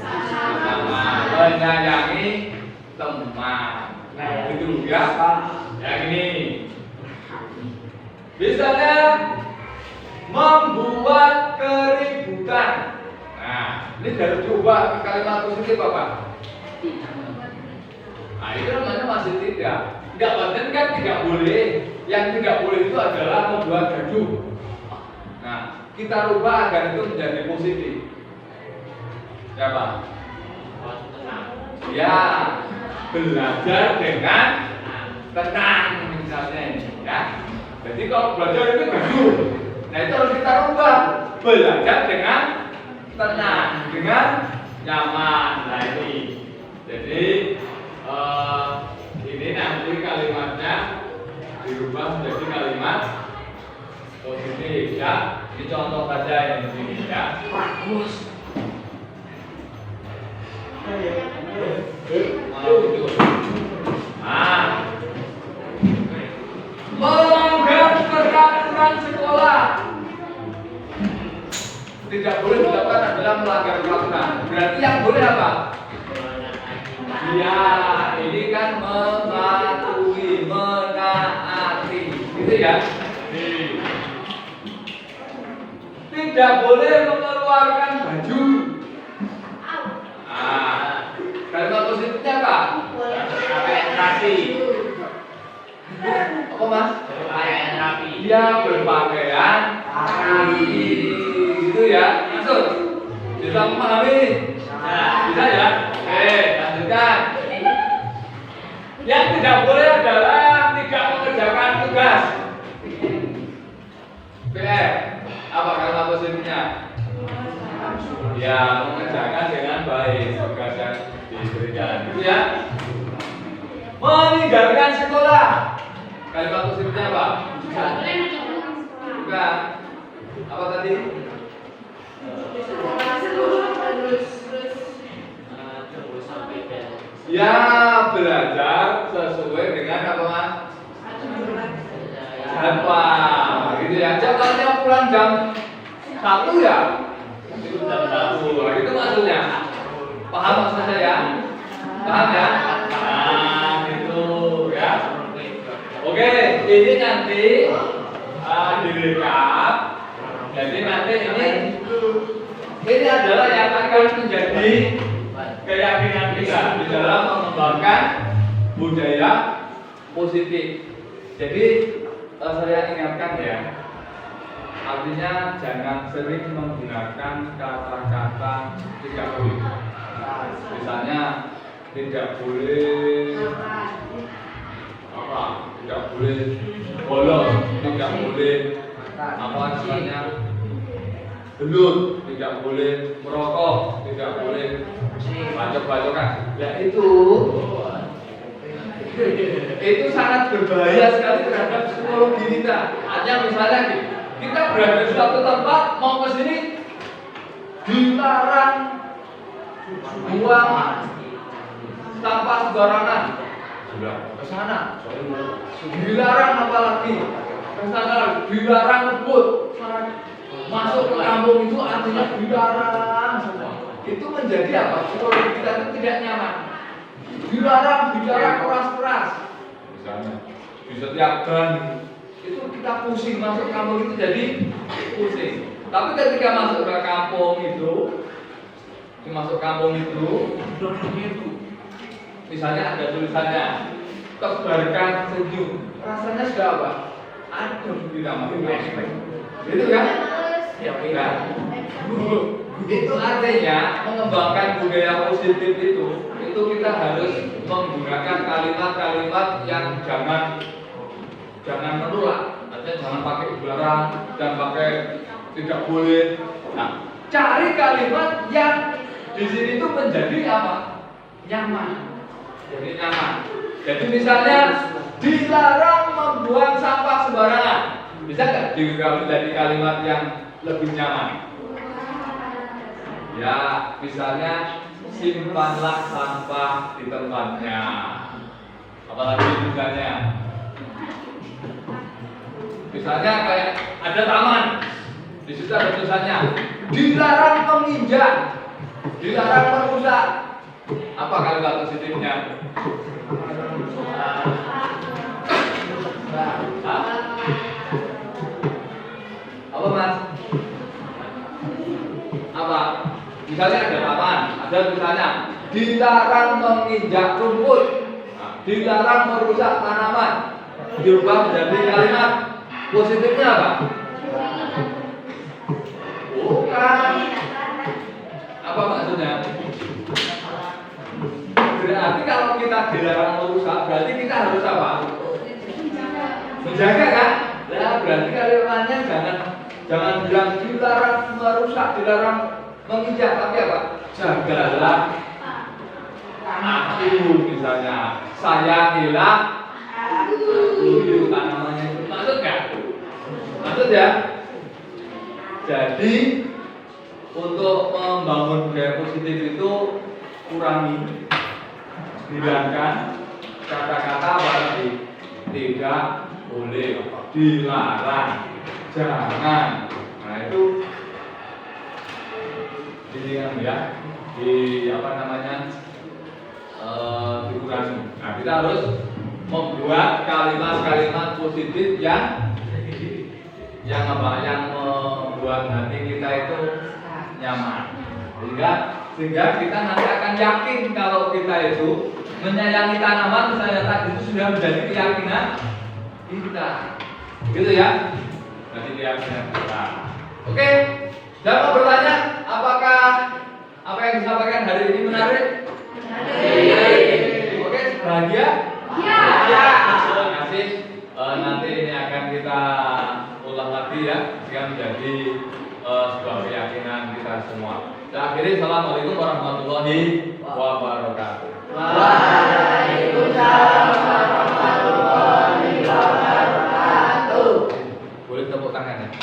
Sama menyayangi teman. Nah itu ya. Yang ini. Misalnya membuat keributan. Nah, ini harus diubah ke kalimat positif apa? Nah, itu namanya masih tidak. Tidak penting kan tidak boleh. Yang tidak boleh itu adalah membuat gaduh. Nah, kita rubah agar itu menjadi positif. Ya Pak? Ya, belajar dengan tenang misalnya ini. Ya. Jadi kalau belajar itu gaduh. Nah itu harus kita rubah. Belajar dengan tenang, dengan nyaman. Nah ini. Jadi ini nanti kalimatnya dirubah menjadi kalimat positif ya. Ini contoh saja yang di sini ya. Bagus. Melanggar peraturan sekolah. Tidak boleh dilakukan adalah melanggar peraturan. Berarti yang boleh apa? Ya, ini kan mematuhi, menaati, gitu ya. Tidak boleh mengeluarkan baju. Kalimat positifnya apa? Rapi. Apa mas? Berpakaian rapi. Dia berpakaian rapi. Gitu ya. Masuk. Bisa memahami? Bisa ya? Oke, lanjutkan. Yang tidak boleh adalah tidak mengerjakan tugas. PR. Apa kalimat positifnya? Ya, mengerjakan dengan baik tugas yang diberikan. Gitu ya. Meninggalkan sekolah. Kalimat positifnya apa? Bukan. Apa tadi? Ya, belajar sesuai dengan apa mas? Jadwal, gitu ya. Jadwalnya pulang jam 1 ya? Itu jam 1. Itu maksudnya. Paham maksudnya ya? Paham ya? Nah, itu ya. Oke, ini nanti direkap. Jadi nanti ini adalah yang akan menjadi keyakinan kita di dalam mengembangkan budaya positif. Jadi saya ingatkan ya, artinya jangan sering menggunakan kata-kata tidak boleh. Misalnya tidak boleh apa? Tidak boleh bolos, tidak boleh apa namanya belut, tidak boleh merokok, tidak boleh bacok-bacokan. Ya itu sangat berbahaya sekali terhadap psikologi kita. Hanya misalnya kita berada di suatu tempat mau ke sini dilarang buang sampah sembarangan. Ke sana dilarang apalagi ke sana dilarang ngebut. Masuk ke kampung itu artinya dilarang semua. Itu menjadi apa? Psikologi kita itu tidak nyaman. Dilarang bicara keras-keras. Misalnya di setiap gang itu kita pusing, masuk kampung itu jadi pusing. Tapi ketika masuk ke kampung itu, misalnya ada tulisannya tebarkan senyum, rasanya sudah apa? Aduh, tidak masuk kampung. Gitu kan? Ya, kan? Itu artinya mengembangkan budaya positif itu kita harus menggunakan kalimat-kalimat yang jangan menular, artinya jangan pakai ujaran, jangan pakai tidak boleh. Nah, cari kalimat yang di sini itu menjadi apa? Nyaman. Jadi nyaman. Jadi misalnya dilarang membuang sampah sembarangan. Bisa nggak menjadi kalimat yang lebih nyaman? Ya, misalnya simpanlah sampah di tempatnya. Apalagi misalnya kayak ada taman, di situ ada tulisannya dilarang menginjak, dilarang merusak. Apa kalimat positifnya? Apa mas? Apa? Misalnya ada taman, ada tulisannya dilarang menginjak rumput, dilarang merusak tanaman. Diubah menjadi kalimat positifnya apa? Bukan. Apa maksudnya? Berarti kalau kita dilarang merusak, berarti kita harus apa? Menjaga kan? Nah, berarti kalimatnya jangan bilang dilarang merusak, dilarang menginjak, tapi apa? Jagalah aku, misalnya sayangilah itu tanamannya itu. Maksud nggak? Maksud ya? Jadi untuk membangun budaya positif itu kurangi, hilangkan kata-kata apa tadi? Tidak boleh, dilarang, jangan. Nah itu dikurangi. Nah kita harus membuat kalimat-kalimat positif yang membuat hati kita itu nyaman. Sehingga kita nanti akan yakin kalau kita itu menyayangi tanaman, tadi itu sudah menjadi keyakinan kita. Gitu ya. Jadi keyakinan kita. Oke. Dan mau bertanya, apakah apa yang disampaikan hari ini menarik? Menarik. Oke, bahagia? Ya. Terima kasih. Nanti ini akan kita ulang lagi ya, sehingga menjadi sebuah keyakinan kita semua. Dan akhirnya, assalamualaikum warahmatullahi wabarakatuh. Waalaikumsalam warahmatullahi wabarakatuh. Boleh tepuk tangan ya.